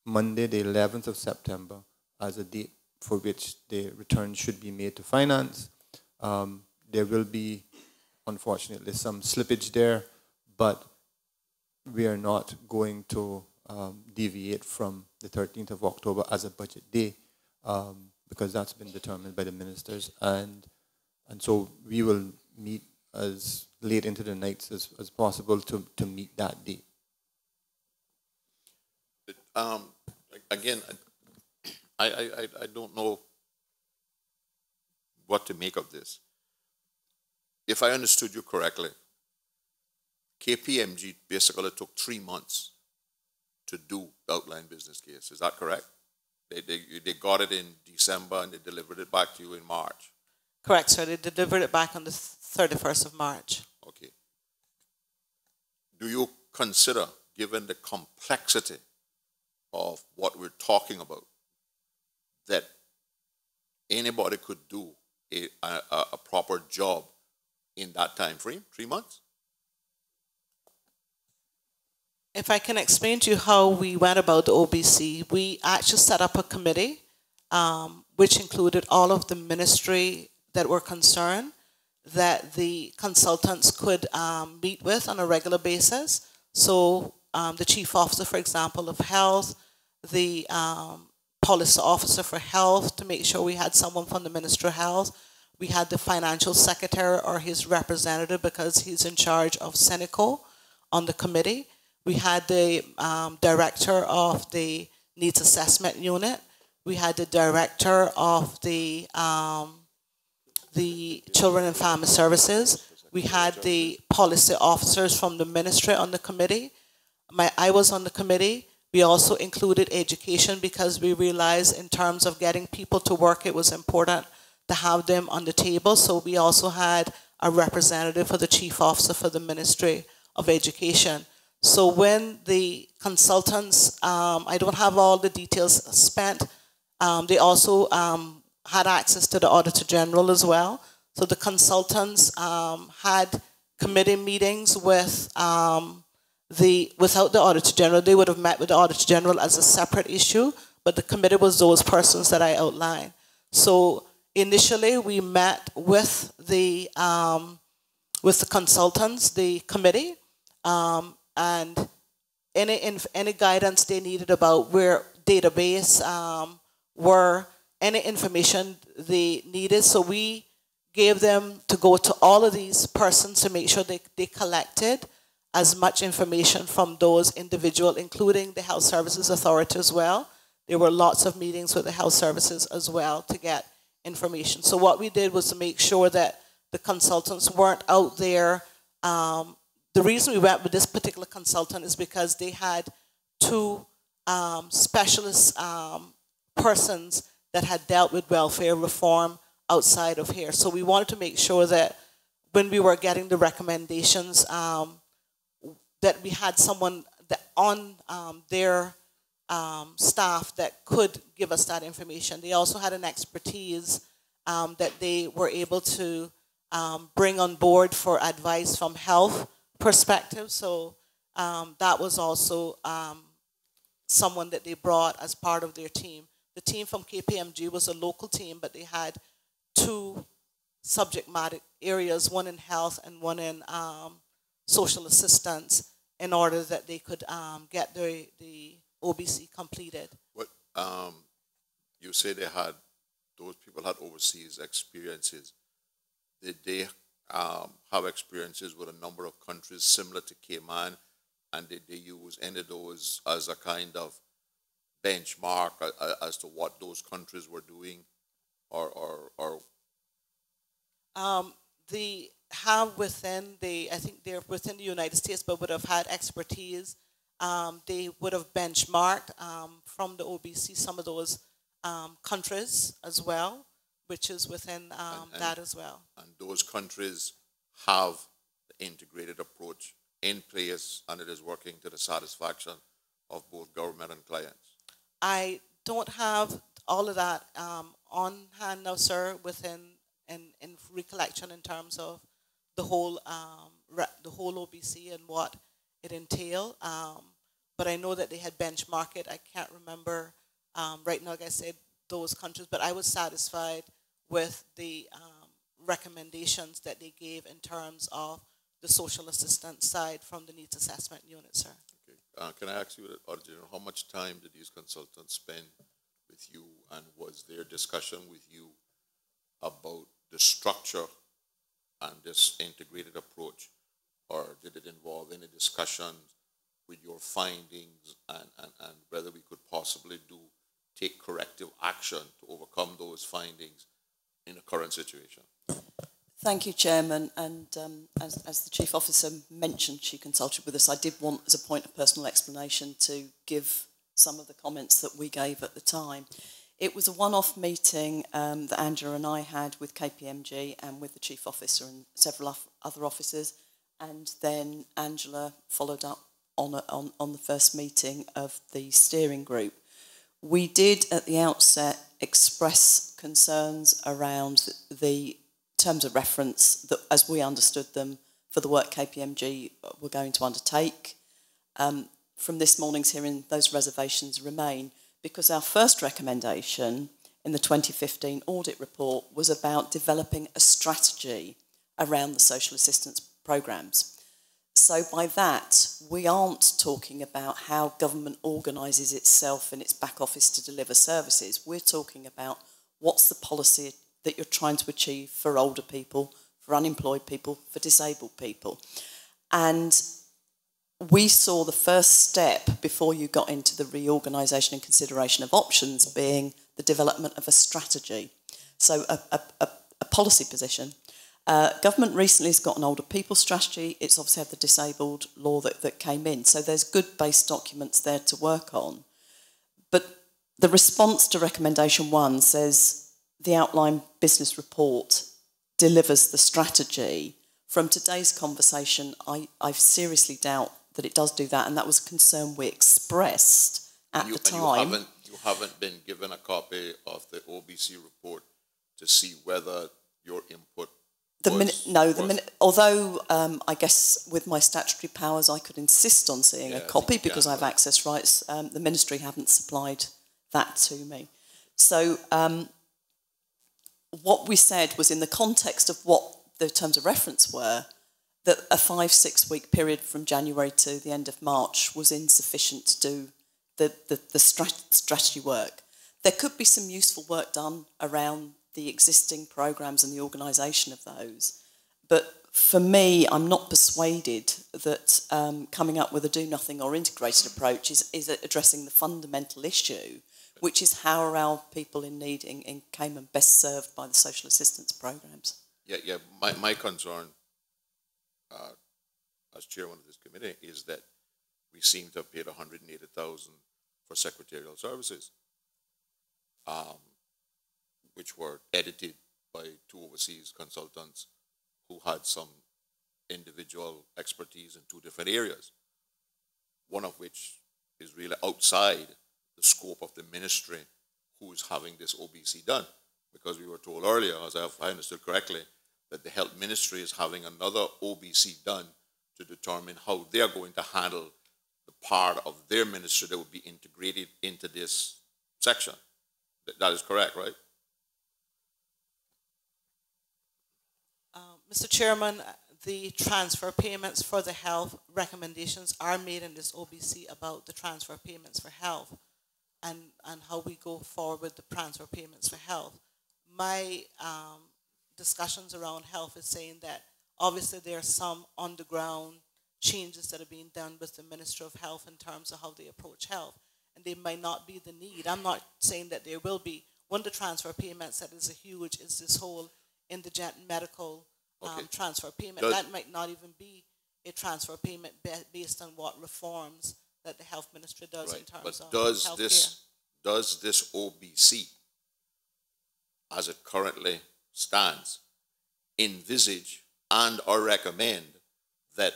Speaker 9: Monday, the 11th of September, as a date for which the return should be made to finance. There will be, unfortunately, some slippage there, but we are not going to deviate from the 13th of October as a budget day, because that's been determined by the ministers, and so we will meet as late into the nights as possible to meet that date.
Speaker 1: Again, I don't know what to make of this. If I understood you correctly, KPMG basically took 3 months to do the outline business case. Is that correct? They got it in December and they delivered it back to you in March.
Speaker 3: Correct, sir. They delivered it back on the 31st of March.
Speaker 1: Okay. Do you consider, given the complexity of what we're talking about, that anybody could do a proper job in that time frame, 3 months?
Speaker 3: If I can explain to you how we went about the OBC, we actually set up a committee which included all of the ministry that were concerned, that the consultants could meet with on a regular basis. So the chief officer, for example, of health, the policy officer for health, to make sure we had someone from the Ministry of Health. We had the financial secretary or his representative, because he's in charge of Seneco, on the committee. We had the director of the Needs Assessment Unit. We had the director of the Children and Family Services. We had the policy officers from the ministry on the committee. I was on the committee. We also included education, because we realized in terms of getting people to work, it was important to have them on the table. So we also had a representative for the chief officer for the Ministry of Education. So when the consultants, I don't have all the details spent, they also had access to the Auditor General as well. So the consultants had committee meetings with without the Auditor General. They would have met with the Auditor General as a separate issue, but the committee was those persons that I outlined. So initially, we met with the consultants, the committee, and any guidance they needed about where database were, any information they needed. So we gave them to go to all of these persons to make sure they collected as much information from those individuals, including the Health Services Authority as well. There were lots of meetings with the health services as well to get information. So what we did was to make sure that the consultants weren't out there. The reason we went with this particular consultant is because they had two specialist persons that had dealt with welfare reform outside of here. So we wanted to make sure that when we were getting the recommendations, that we had someone that on their staff that could give us that information. They also had an expertise that they were able to bring on board for advice from health perspective. So that was also someone that they brought as part of their team. The team from KPMG was a local team, but they had two subject matter areas, one in health and one in social assistance, in order that they could get the OBC completed.
Speaker 1: What you say those people had overseas experiences. Did they have experiences with a number of countries similar to Cayman, and did they use any of those as a kind of benchmark as to what those countries were doing, or
Speaker 3: they have within I think they're within the United States, but would have had expertise. They would have benchmarked from the OBC some of those countries as well, which is within that as well.
Speaker 1: And those countries have the integrated approach in place, and it is working to the satisfaction of both government and clients.
Speaker 3: I don't have all of that on hand now, sir, in recollection in terms of the whole OBC and what it entailed. But I know that they had benchmarked it. I can't remember right now, like I said, those countries, but I was satisfied with the recommendations that they gave in terms of the social assistance side from the needs assessment unit, sir.
Speaker 1: Okay. Can I ask you, how much time did these consultants spend with you, and was there discussion with you about the structure and this integrated approach, or did it involve any discussions with your findings and whether we could possibly take corrective action to overcome those findings in the current situation?
Speaker 7: Thank you, Chairman. And as the Chief Officer mentioned, she consulted with us. I did want, as a point of personal explanation, to give some of the comments that we gave at the time. It was a one-off meeting that Angela and I had with KPMG and with the Chief Officer and several other officers, and then Angela followed up on the first meeting of the steering group. We did, at the outset, express concerns around the terms of reference that, as we understood them, for the work KPMG were going to undertake. From this morning's hearing, those reservations remain, because our first recommendation in the 2015 audit report was about developing a strategy around the social assistance programmes. So by that, we aren't talking about how government organises itself in its back office to deliver services. We're talking about what's the policy that you're trying to achieve for older people, for unemployed people, for disabled people. And we saw the first step before you got into the reorganisation and consideration of options being the development of a strategy. So a policy position. Government recently has got an older people strategy. It's obviously had the disabled law that came in. So there's good base documents there to work on. But the response to recommendation 1 says the outline business report delivers the strategy. From today's conversation, I seriously doubt that it does do that, and that was a concern we expressed at the time.
Speaker 1: You haven't been given a copy of the OBC report to see whether your input
Speaker 7: although I guess with my statutory powers I could insist on seeing a copy because I have access rights, the Ministry haven't supplied that to me. So what we said was, in the context of what the terms of reference were, that a 5-6 week period from January to the end of March was insufficient to do the strategy work. There could be some useful work done around the existing programmes and the organisation of those. But for me, I'm not persuaded that coming up with a do-nothing or integrated approach is addressing the fundamental issue, which is how are our people in need in Cayman best served by the social assistance programmes.
Speaker 1: Yeah. My concern as chairman of this committee is that we seem to have paid $180,000 for secretarial services, which were edited by 2 overseas consultants who had some individual expertise in 2 different areas, one of which is really outside the scope of the ministry who is having this OBC done. Because we were told earlier, as I understood correctly, that the health ministry is having another OBC done to determine how they're going to handle the part of their ministry that would be integrated into this section. That is correct, right?
Speaker 3: Mr. Chairman, the transfer payments for the health recommendations are made in this OBC about the transfer payments for health and how we go forward with the transfer payments for health. My discussions around health is saying that obviously there are some on-the-ground changes that are being done with the Ministry of Health in terms of how they approach health, and they might not be the need. I'm not saying that there will be. One of the transfer payments that is huge is this whole indigent medical transfer payment. That might not even be a transfer payment based on what reforms that the health ministry does in terms of healthcare.
Speaker 1: Does this OBC, as it currently stands, envisage and or recommend that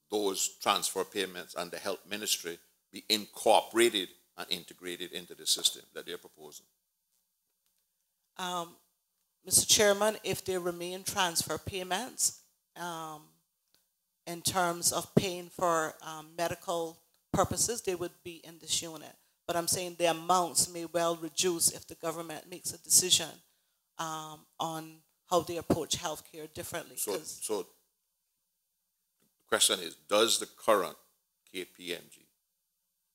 Speaker 1: those transfer payments and the health ministry be incorporated and integrated into the system that they're proposing?
Speaker 3: Mr. Chairman, if there remain transfer payments in terms of paying for medical purposes, they would be in this unit. But I'm saying the amounts may well reduce if the government makes a decision on how they approach healthcare differently.
Speaker 1: So the question is, does the current KPMG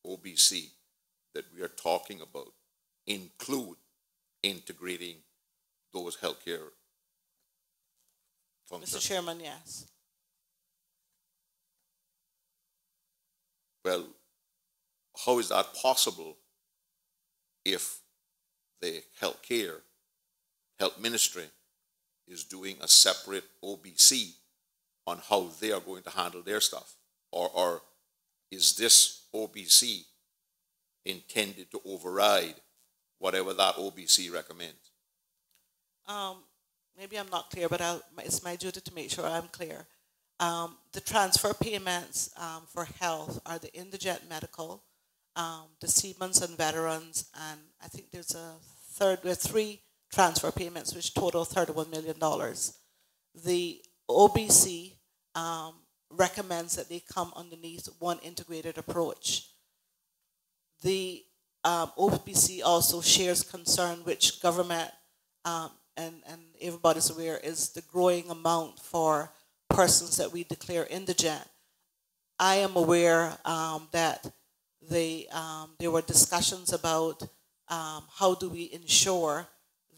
Speaker 1: OBC that we are talking about include integrating those healthcare functions?
Speaker 3: Mr. Chairman, yes.
Speaker 1: Well, how is that possible if the health ministry is doing a separate OBC on how they are going to handle their stuff? Or is this OBC intended to override whatever that OBC recommends?
Speaker 3: Maybe I'm not clear, but it's my duty to make sure I'm clear. The transfer payments for health are the indigent medical, the seamen and veterans, and I think there are 3 transfer payments which total $31 million. The OBC recommends that they come underneath one integrated approach. The OBC also shares concern, which government and everybody's aware, is the growing amount for persons that we declare indigent. I am aware that there were discussions about how do we ensure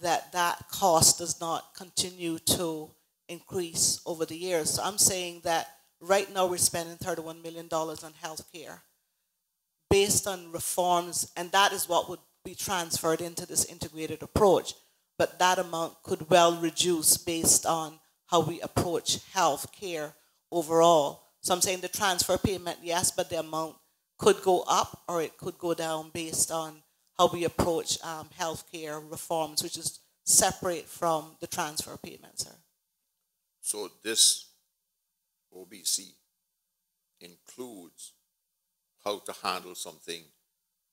Speaker 3: that cost does not continue to increase over the years. So I'm saying that right now we're spending $31 million on health care based on reforms, and that is what would be transferred into this integrated approach. But that amount could well reduce based on how we approach health care overall. So I'm saying the transfer payment, yes, but the amount could go up or it could go down based on how we approach health care reforms, which is separate from the transfer payment, sir.
Speaker 1: So this OBC includes how to handle something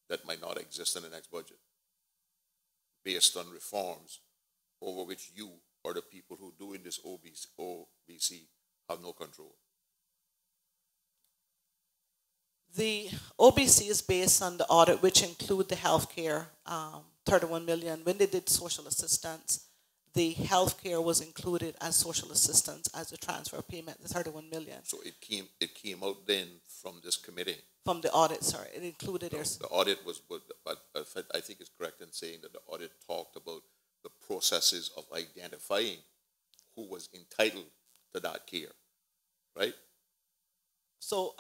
Speaker 1: that might not exist in the next budget, based on reforms over which you or the people who do in this OBC have no control.
Speaker 3: The OBC is based on the audit, which include the healthcare, 31 million. When they did social assistance, the healthcare was included as social assistance as a transfer payment, the 31 million.
Speaker 1: So it came out then from this committee.
Speaker 3: From the audit, sorry, it included their.
Speaker 1: The audit was, but I think it's correct in saying that the audit talked about the processes of identifying who was entitled to that care, right?
Speaker 3: So,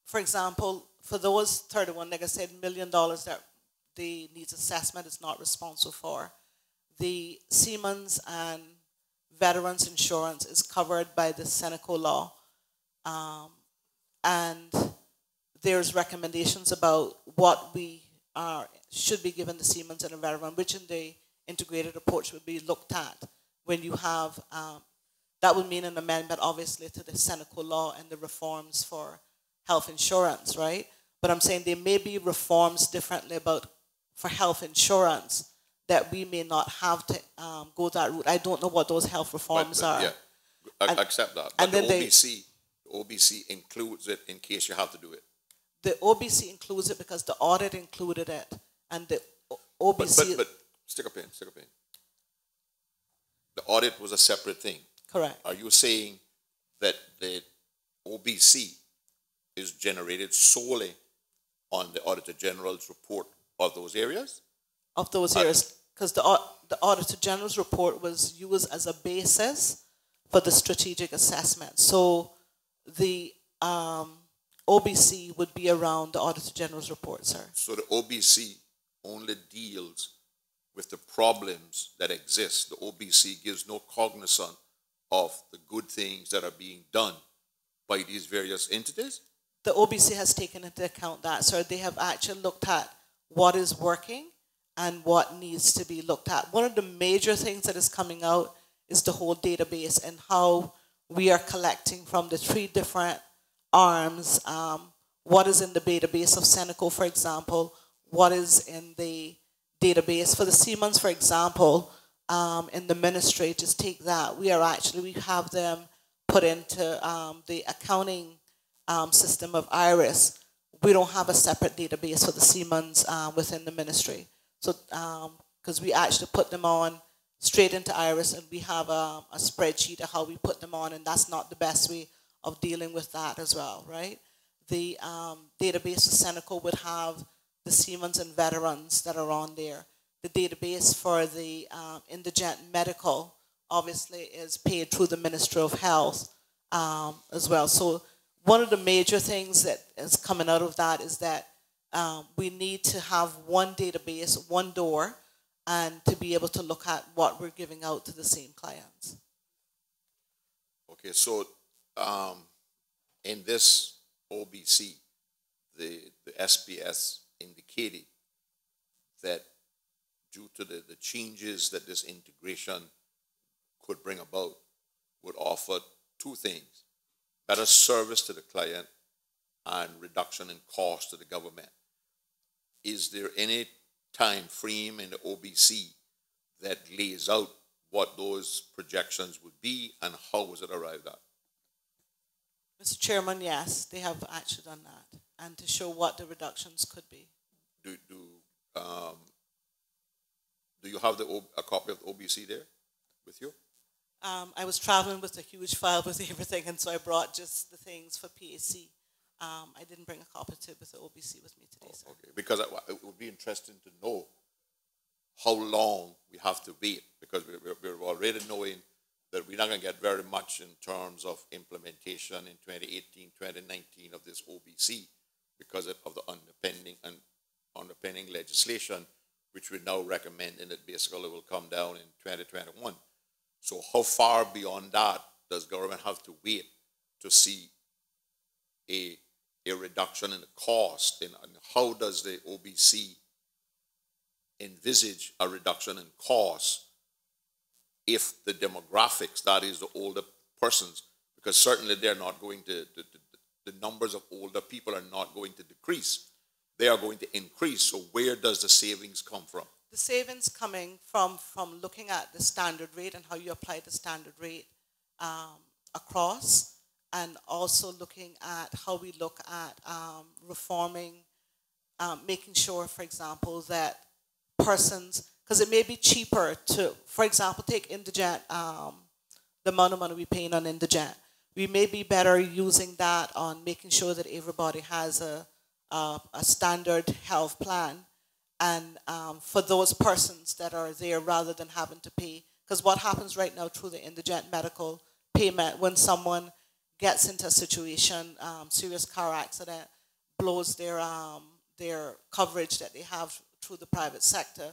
Speaker 3: for example, for those 31, like I said, $1 million that the needs assessment is not responsible for, the Seamen's and Veterans Insurance is covered by the Seneca law, and there's recommendations about what we should be given the Seamen's and the Veteran, which in the integrated approach would be looked at when you have, that would mean an amendment obviously to the Seneca law and the reforms for health insurance, right? But I'm saying there may be reforms differently for health insurance that we may not have to go that route. I don't know what those health reforms are.
Speaker 1: Yeah, I accept that. But the OBC includes it in case you have to do it.
Speaker 3: The OBC includes it because the audit included it, and the OBC.
Speaker 1: But stick a pin. The audit was a separate thing.
Speaker 3: Correct.
Speaker 1: Are you saying that the OBC is generated solely on the Auditor General's report of those areas?
Speaker 3: Of those areas, because the Auditor General's report was used as a basis for the strategic assessment. So the OBC would be around the Auditor General's report, sir.
Speaker 1: So the OBC only deals with the problems that exist. The OBC gives no cognizance of the good things that are being done by these various entities?
Speaker 3: The OBC has taken into account that, sir. They have actually looked at what is working and what needs to be looked at. One of the major things that is coming out is the whole database and how we are collecting from the 3 different arms, what is in the database of Seneca, for example, what is in the database for the Seamen's, for example, in the ministry. Just take that. We have them put into the accounting system of IRIS. We don't have a separate database for the Seamen's within the ministry. So, because we actually put them on straight into IRIS, and we have a spreadsheet of how we put them on, and that's not the best way of dealing with that as well, right? The database of Seneca would have the Seamen's and Veterans that are on there. The database for the indigent medical obviously is paid through the Ministry of Health as well. So one of the major things that is coming out of that is that we need to have one database, one door, and to be able to look at what we're giving out to the same clients.
Speaker 1: Okay, so in this OBC, the SPS indicated that due to the changes that this integration could bring about, would offer 2 things: better service to the client and reduction in cost to the government. Is there any time frame in the OBC that lays out what those projections would be and how was it arrived at?
Speaker 3: Mr. Chairman, yes, they have actually done that, and to show what the reductions could be.
Speaker 1: Do you have a copy of the OBC there with you?
Speaker 3: I was traveling with a huge file with everything, and so I brought just the things for PAC. I didn't bring a copy with the OBC with me today, sir.
Speaker 1: Okay, because it would be interesting to know how long we have to wait, because we're already knowing that we're not going to get very much in terms of implementation in 2018, 2019 of this OBC because of the underpinning legislation, which we're now recommending that basically will come down in 2021. So how far beyond that does government have to wait to see a reduction in the cost, and how does the OBC envisage a reduction in cost if the demographics, that is the older persons, because certainly they're not going to, the numbers of older people are not going to decrease. They are going to increase. So where does the savings come from?
Speaker 3: The savings coming from looking at the standard rate and how you apply the standard rate across, and also looking at how we look at reforming, making sure, for example, that persons, because it may be cheaper to, for example, take indigent, the amount of money we're paying on indigent. We may be better using that on making sure that everybody has a standard health plan, and for those persons that are there rather than having to pay. Because what happens right now through the indigent medical payment, when someone gets into a situation, serious car accident, blows their coverage that they have through the private sector,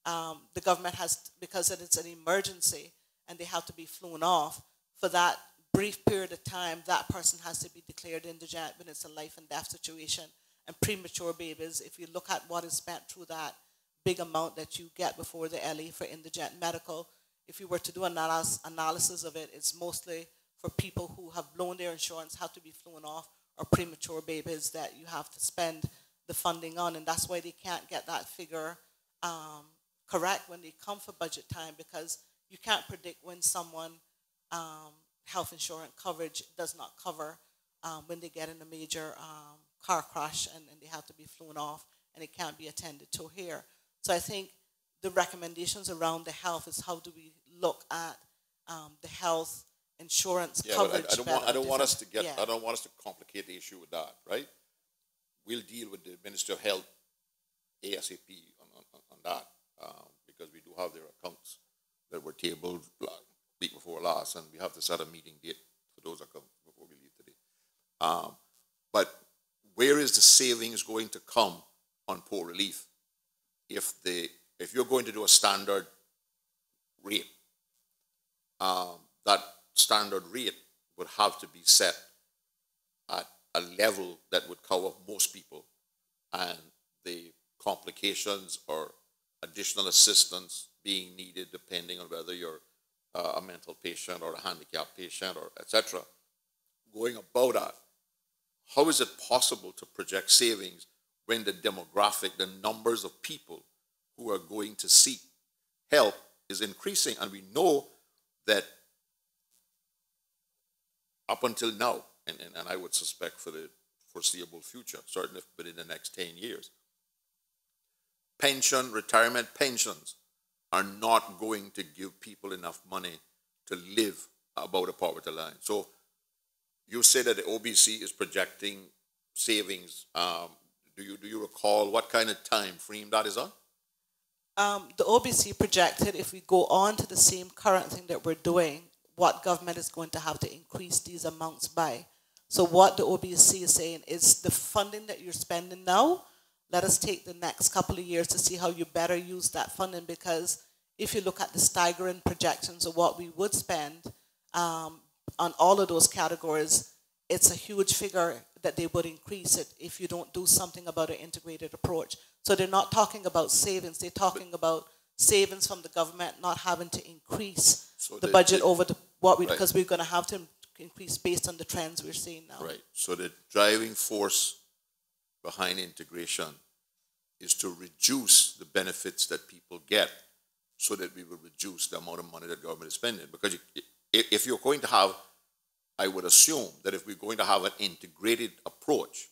Speaker 3: the government has, because it's an emergency and they have to be flown off, for that brief period of time, that person has to be declared indigent when it's a life and death situation. And premature babies, if you look at what is spent through that big amount that you get before the LA for indigent medical, if you were to do an analysis of it, it's mostly for people who have blown their insurance, have to be flown off, or premature babies that you have to spend the funding on. And that's why they can't get that figure correct when they come for budget time, because you can't predict when someone health insurance coverage does not cover when they get in a major car crash and they have to be flown off and it can't be attended to here. So I think the recommendations around the health is how do we look at the health insurance coverage.
Speaker 1: But I don't want us to complicate the issue with that, right? We'll deal with the Ministry of Health ASAP on that, because we do have their accounts that were tabled week before last, and we have to set a meeting date for those accounts before we leave today. But where is the savings going to come on poor relief? If you're going to do a standard rate, that standard rate would have to be set at a level that would cover most people, and the complications or additional assistance being needed depending on whether you're a mental patient or a handicapped patient or etc. Going about that, how is it possible to project savings when the demographic, the numbers of people who are going to seek help is increasing? And we know that up until now, and I would suspect for the foreseeable future, certainly within the next 10 years, retirement pensions are not going to give people enough money to live above the poverty line. So you say that the OBC is projecting savings. Do you recall what kind of time frame that is on?
Speaker 3: The OBC projected, if we go on to the same current thing that we're doing, what government is going to have to increase these amounts by. So what the OBC is saying is the funding that you're spending now, let us take the next couple of years to see how you better use that funding, because if you look at the staggering projections of what we would spend on all of those categories, it's a huge figure that they would increase it if you don't do something about an integrated approach. So they're not talking about savings, they're talking about savings from the government not having to increase the budget over what we, because we're going to have to increase based on the trends we're seeing now.
Speaker 1: Right. So the driving force behind integration is to reduce the benefits that people get so that we will reduce the amount of money that government is spending. Because if you're going to have, I would assume that if we're going to have an integrated approach,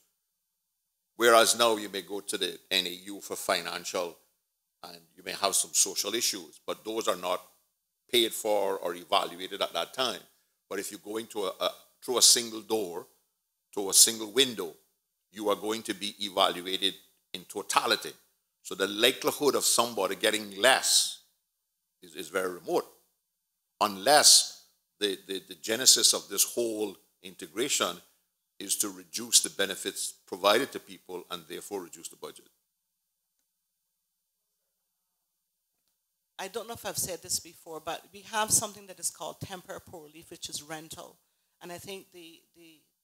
Speaker 1: whereas now you may go to the NAU for financial and you may have some social issues, but those are not paid for or evaluated at that time. But if you're going to through a single door, to a single window, you are going to be evaluated in totality. So the likelihood of somebody getting less is very remote, unless the genesis of this whole integration is to reduce the benefits provided to people and therefore reduce the budget.
Speaker 3: I don't know if I've said this before, but we have something that is called temporary poor relief, which is rental. And I think the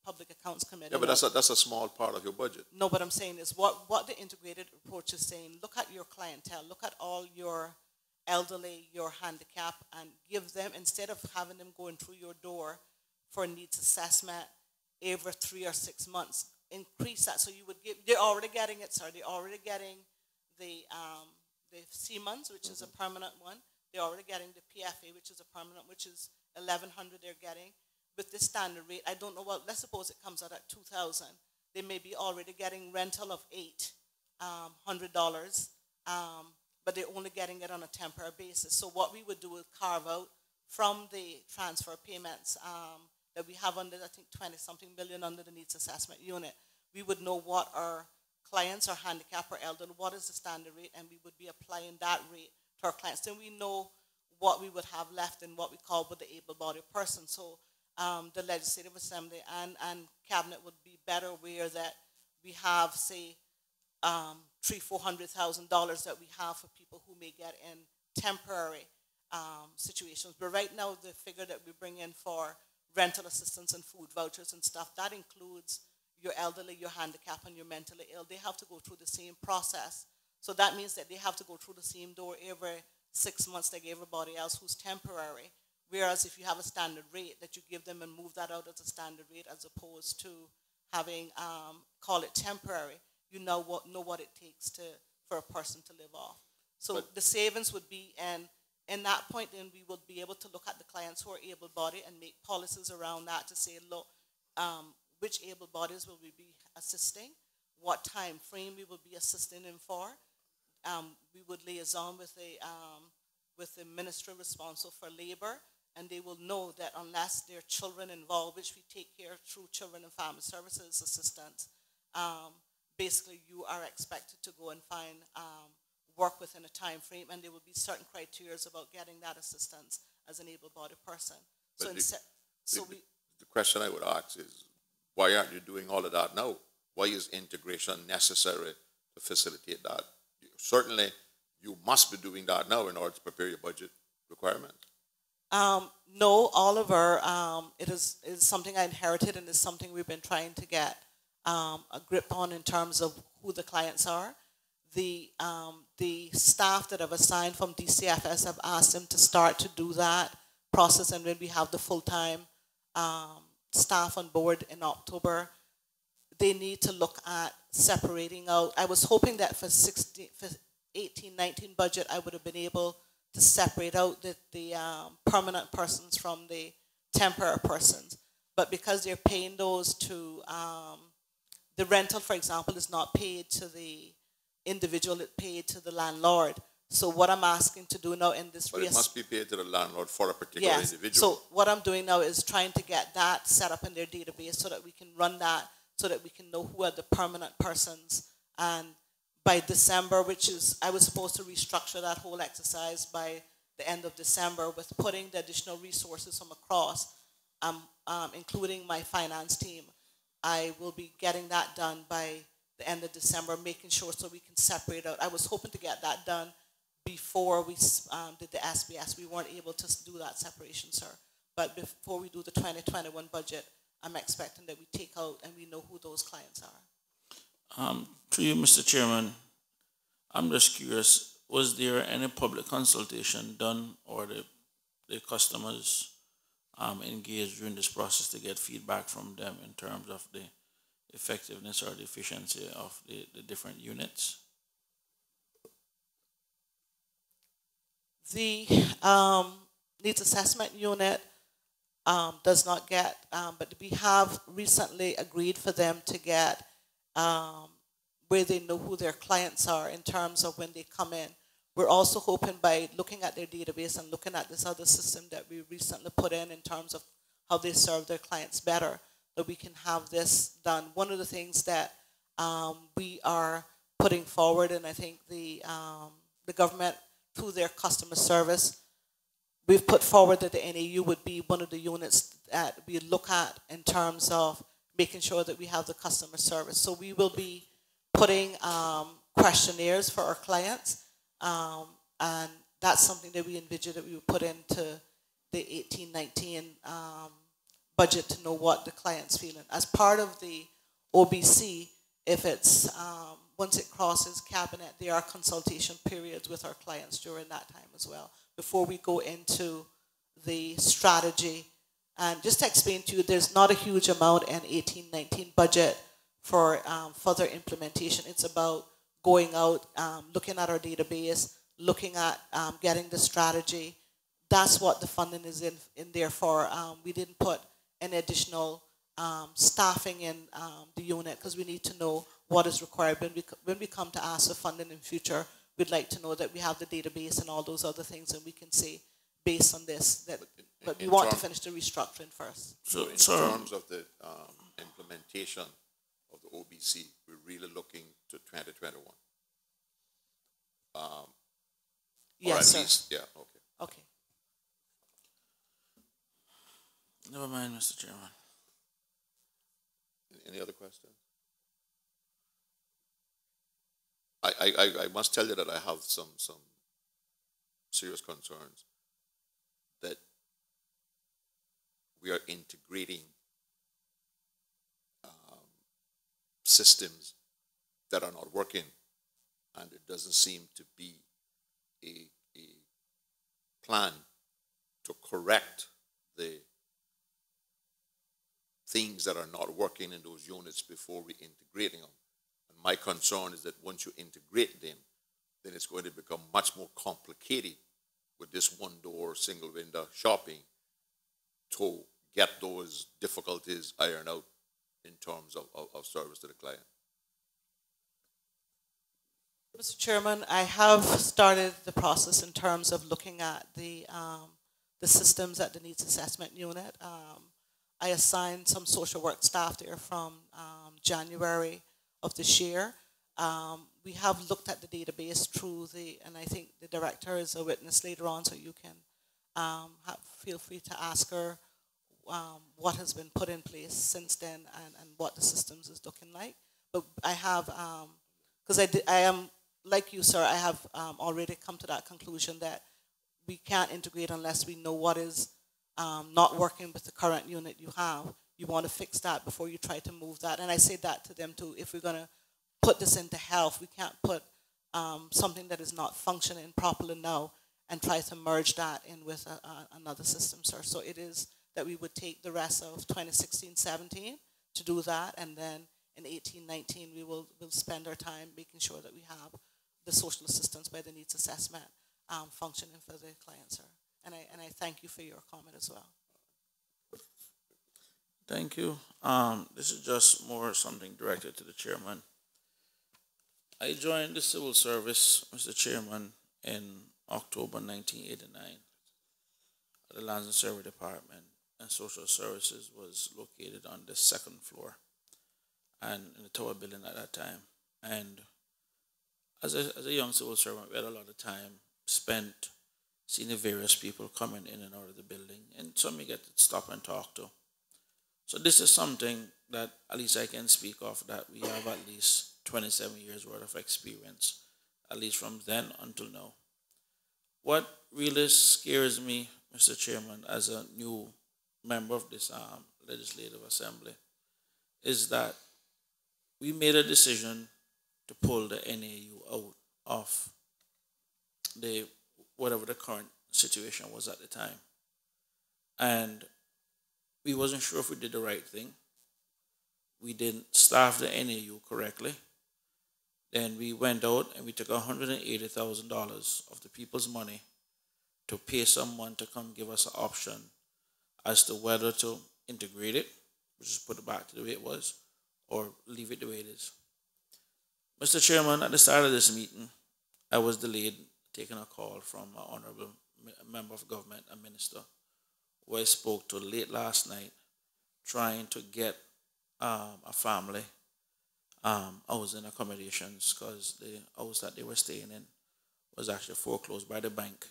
Speaker 3: Public Accounts Committee...
Speaker 1: Yeah, but that's a small part of your budget.
Speaker 3: No, what I'm saying is what the integrated approach is saying, look at your clientele, look at all your elderly, your handicap, and give them, instead of having them going through your door for a needs assessment every 3 or 6 months, increase that. So you would give, they're already getting it, sir, they're already getting the C-months, which is a permanent one. They're already getting the PFA, which is a permanent, which is $1,100 they're getting. with the standard rate, I don't know what, let's suppose it comes out at 2,000. They may be already getting rental of $800, but they're only getting it on a temporary basis. So what we would do is carve out from the transfer payments that we have under, I think, 20-something million under the needs assessment unit. We would know what our clients are handicapped or elderly, what is the standard rate, and we would be applying that rate to our clients. Then we know what we would have left in what we call with the able-bodied person. So the Legislative Assembly and Cabinet would be better aware that we have, say, $300,000-400,000 that we have for people who may get in temporary situations. But right now, the figure that we bring in for rental assistance and food vouchers and stuff, that includes your elderly, your handicapped, and your mentally ill. They have to go through the same process. So that means that they have to go through the same door every 6 months like everybody else who's temporary. Whereas if you have a standard rate that you give them and move that out as a standard rate as opposed to having, call it temporary, you know what it takes for a person to live off. So the savings would be, in that point, then we would be able to look at the clients who are able-bodied and make policies around that to say, look, which able bodies will we be assisting, what time frame we will be assisting them for. We would liaison with the ministry responsible for labor, and they will know that unless there are children involved, which we take care through Children and Family Services assistance, basically you are expected to go and find work within a time frame, and there will be certain criteria about getting that assistance as an able-bodied person.
Speaker 1: But
Speaker 3: So
Speaker 1: the question I would ask is, why aren't you doing all of that now? Why is integration necessary to facilitate that? Certainly, you must be doing that now in order to prepare your budget requirements.
Speaker 3: No, Oliver, it is something I inherited, and it's something we've been trying to get a grip on in terms of who the clients are. The staff that I've assigned from DCFS, I've asked them to start to do that process, and when we have the full-time staff on board in October, they need to look at separating out. I was hoping that for 18-19 budget, I would have been able to separate out the permanent persons from the temporary persons. But because they're paying those to, the rental, for example, is not paid to the individual, it's paid to the landlord. So what I'm asking to do now in this...
Speaker 1: But it must be paid to the landlord for a particular individual.
Speaker 3: So what I'm doing now is trying to get that set up in their database so that we can run that, so that we can know who are the permanent persons. And by December, which is, I was supposed to restructure that whole exercise by the end of December with putting the additional resources from across, including my finance team. I will be getting that done by the end of December, making sure so we can separate out. I was hoping to get that done before we did the SBS. We weren't able to do that separation, sir. But before we do the 2021 budget, I'm expecting that we take out and we know who those clients are.
Speaker 5: To you, Mr. Chairman, I'm just curious, was there any public consultation done or the customers engaged during this process to get feedback from them in terms of the effectiveness or the efficiency of the different units?
Speaker 3: The needs assessment unit does not get, but we have recently agreed for them to get where they know who their clients are in terms of when they come in. We're also hoping by looking at their database and looking at this other system that we recently put in terms of how they serve their clients better, that we can have this done. One of the things that we are putting forward, and I think the government, through their customer service, we've put forward that the NAU would be one of the units that we look at in terms of making sure that we have the customer service. So we will be putting questionnaires for our clients, and that's something that we envision that we would put into the 18-19 budget to know what the client's feeling. As part of the OBC, if it's, once it crosses cabinet, there are consultation periods with our clients during that time as well, before we go into the strategy. And just to explain to you, there's not a huge amount in 18-19 budget for further implementation. It's about going out, looking at our database, looking at getting the strategy. That's what the funding is in there for. We didn't put any additional staffing in the unit, because we need to know what is required. When we come to ask for funding in future, we'd like to know that we have the database and all those other things, and we can say, based on this, that. But we want to finish the restructuring first.
Speaker 1: So in terms of the implementation of the OBC, we're really looking to 2021.
Speaker 3: Yes,
Speaker 1: or at
Speaker 3: sir.
Speaker 1: least, yeah, okay.
Speaker 3: Okay.
Speaker 5: Never mind, Mr. Chairman.
Speaker 1: Any other questions? I must tell you that I have some serious concerns that we are integrating systems that are not working, and it doesn't seem to be a plan to correct the things that are not working in those units before we integrating them. And my concern is that once you integrate them, then it's going to become much more complicated with this one door, single window shopping to get those difficulties ironed out in terms of service to the client.
Speaker 3: Mr. Chairman, I have started the process in terms of looking at the systems at the needs assessment unit. I assigned some social work staff there from January of this year. We have looked at the database through and I think the director is a witness later on, so you can feel free to ask her what has been put in place since then and what the systems is looking like. But I have, because I am, like you, sir, I have already come to that conclusion that we can't integrate unless we know what is not working with the current unit you have. You want to fix that before you try to move that. And I say that to them too. If we're going to put this into health, we can't put something that is not functioning properly now and try to merge that in with another system, sir. So it is that we would take the rest of 2016-17 to do that, and then in 18-19 we'll spend our time making sure that we have the social assistance by the needs assessment functioning for the client, sir. And I thank you for your comment as well.
Speaker 5: Thank you. This is just more something directed to the chairman. I joined the civil service, Mr. Chairman, in October 1989 at the Lands and Survey Department, and social services was located on the second floor and in the tower building at that time. And as a young civil servant, we had a lot of time spent seeing the various people coming in and out of the building, and some you get to stop and talk to. So this is something that at least I can speak of, that we have at least 27 years worth of experience, at least from then until now. What really scares me, Mr. Chairman, as a new member of this Legislative Assembly, is that we made a decision to pull the NAU out of whatever the current situation was at the time. And we wasn't sure if we did the right thing. We didn't staff the NAU correctly. Then we went out and we took $180,000 of the people's money to pay someone to come give us an option as to whether to integrate it, which is put it back to the way it was, or leave it the way it is. Mr. Chairman, at the start of this meeting, I was delayed taking a call from an honorable member of government, a minister, who I spoke to late last night, trying to get a family housing accommodations, because the house that they were staying in was actually foreclosed by the bank,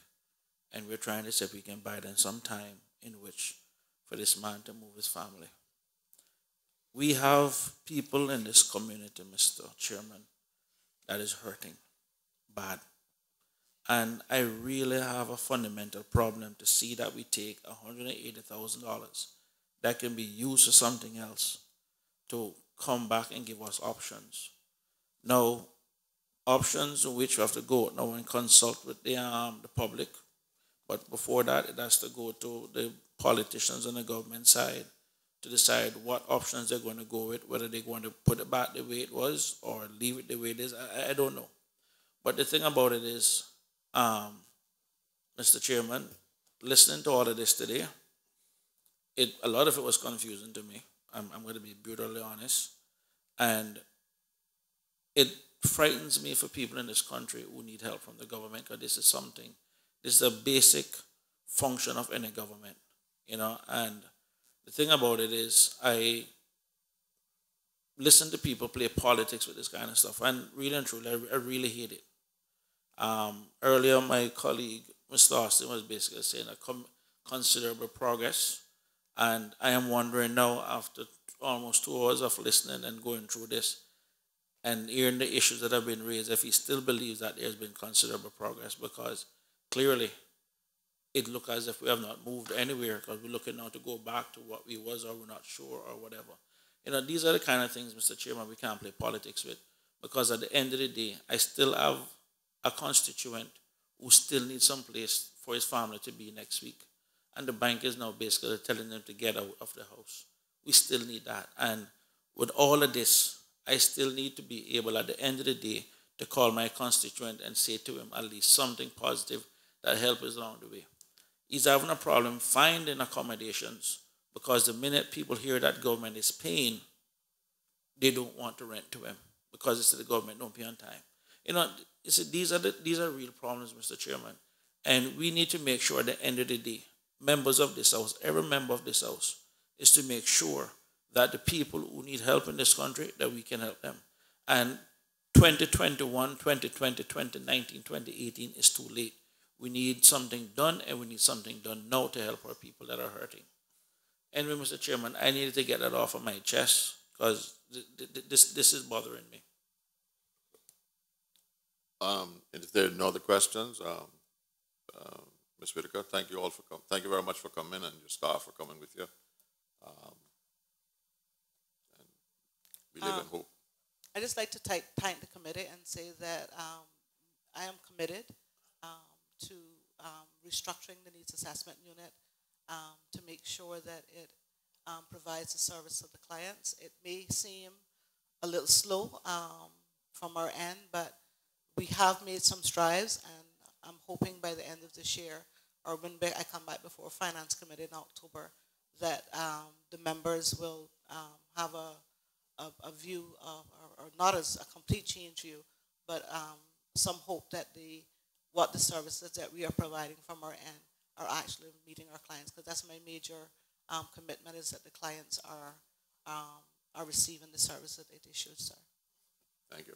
Speaker 5: and we're trying to see if we can buy them some time in which for this man to move his family. We have people in this community, Mr. Chairman, that is hurting bad. And I really have a fundamental problem to see that we take $180,000 that can be used for something else to come back and give us options. Now, options in which we have to go now and consult with the public, but before that, it has to go to the politicians on the government side to decide what options they're going to go with, whether they're going to put it back the way it was or leave it the way it is. I don't know. But the thing about it is, Mr. Chairman, listening to all of this today, a lot of it was confusing to me. I'm going to be brutally honest. And it frightens me for people in this country who need help from the government, because this is a basic function of any government, and the thing about it is I listen to people play politics with this kind of stuff, and really and truly, I really hate it. Earlier, my colleague, Mr. Austin, was basically saying considerable progress, and I am wondering now, after almost 2 hours of listening and going through this, and hearing the issues that have been raised, if he still believes that there's been considerable progress, because clearly it looks as if we have not moved anywhere, because we're looking now to go back to what we was, or we're not sure, or whatever. These are the kind of things, Mr. Chairman, we can't play politics with, because at the end of the day, I still have a constituent who still needs some place for his family to be next week. And the bank is now basically telling them to get out of the house. We still need that. And with all of this, I still need to be able at the end of the day to call my constituent and say to him at least something positive that helps us along the way. He's having a problem finding accommodations, because the minute people hear that government is paying, they don't want to rent to him, because it's the government don't pay on time. These are real problems, Mr. Chairman. And we need to make sure at the end of the day, members of this House, every member of this House, is to make sure that the people who need help in this country, that we can help them. And 2021, 2020, 2019, 2018 is too late. We need something done, and we need something done now to help our people that are hurting. Anyway, Mr. Chairman, I needed to get that off of my chest, because this is bothering me.
Speaker 1: And if there are no other questions, Ms. Whitaker, thank you all for coming. Thank you very much for coming, and your staff for coming with you. And we live in hope.
Speaker 3: I just like to thank the committee and say that I am committed to restructuring the needs assessment unit to make sure that it provides the service to the clients. It may seem a little slow from our end, but we have made some strides, and I'm hoping by the end of this year, or when I come back before Finance Committee in October, that the members will have a view, or not as a complete change view, but some hope that what the services that we are providing from our end are actually meeting our clients, because that's my major commitment, is that the clients are receiving the services that they should, sir.
Speaker 1: Thank you.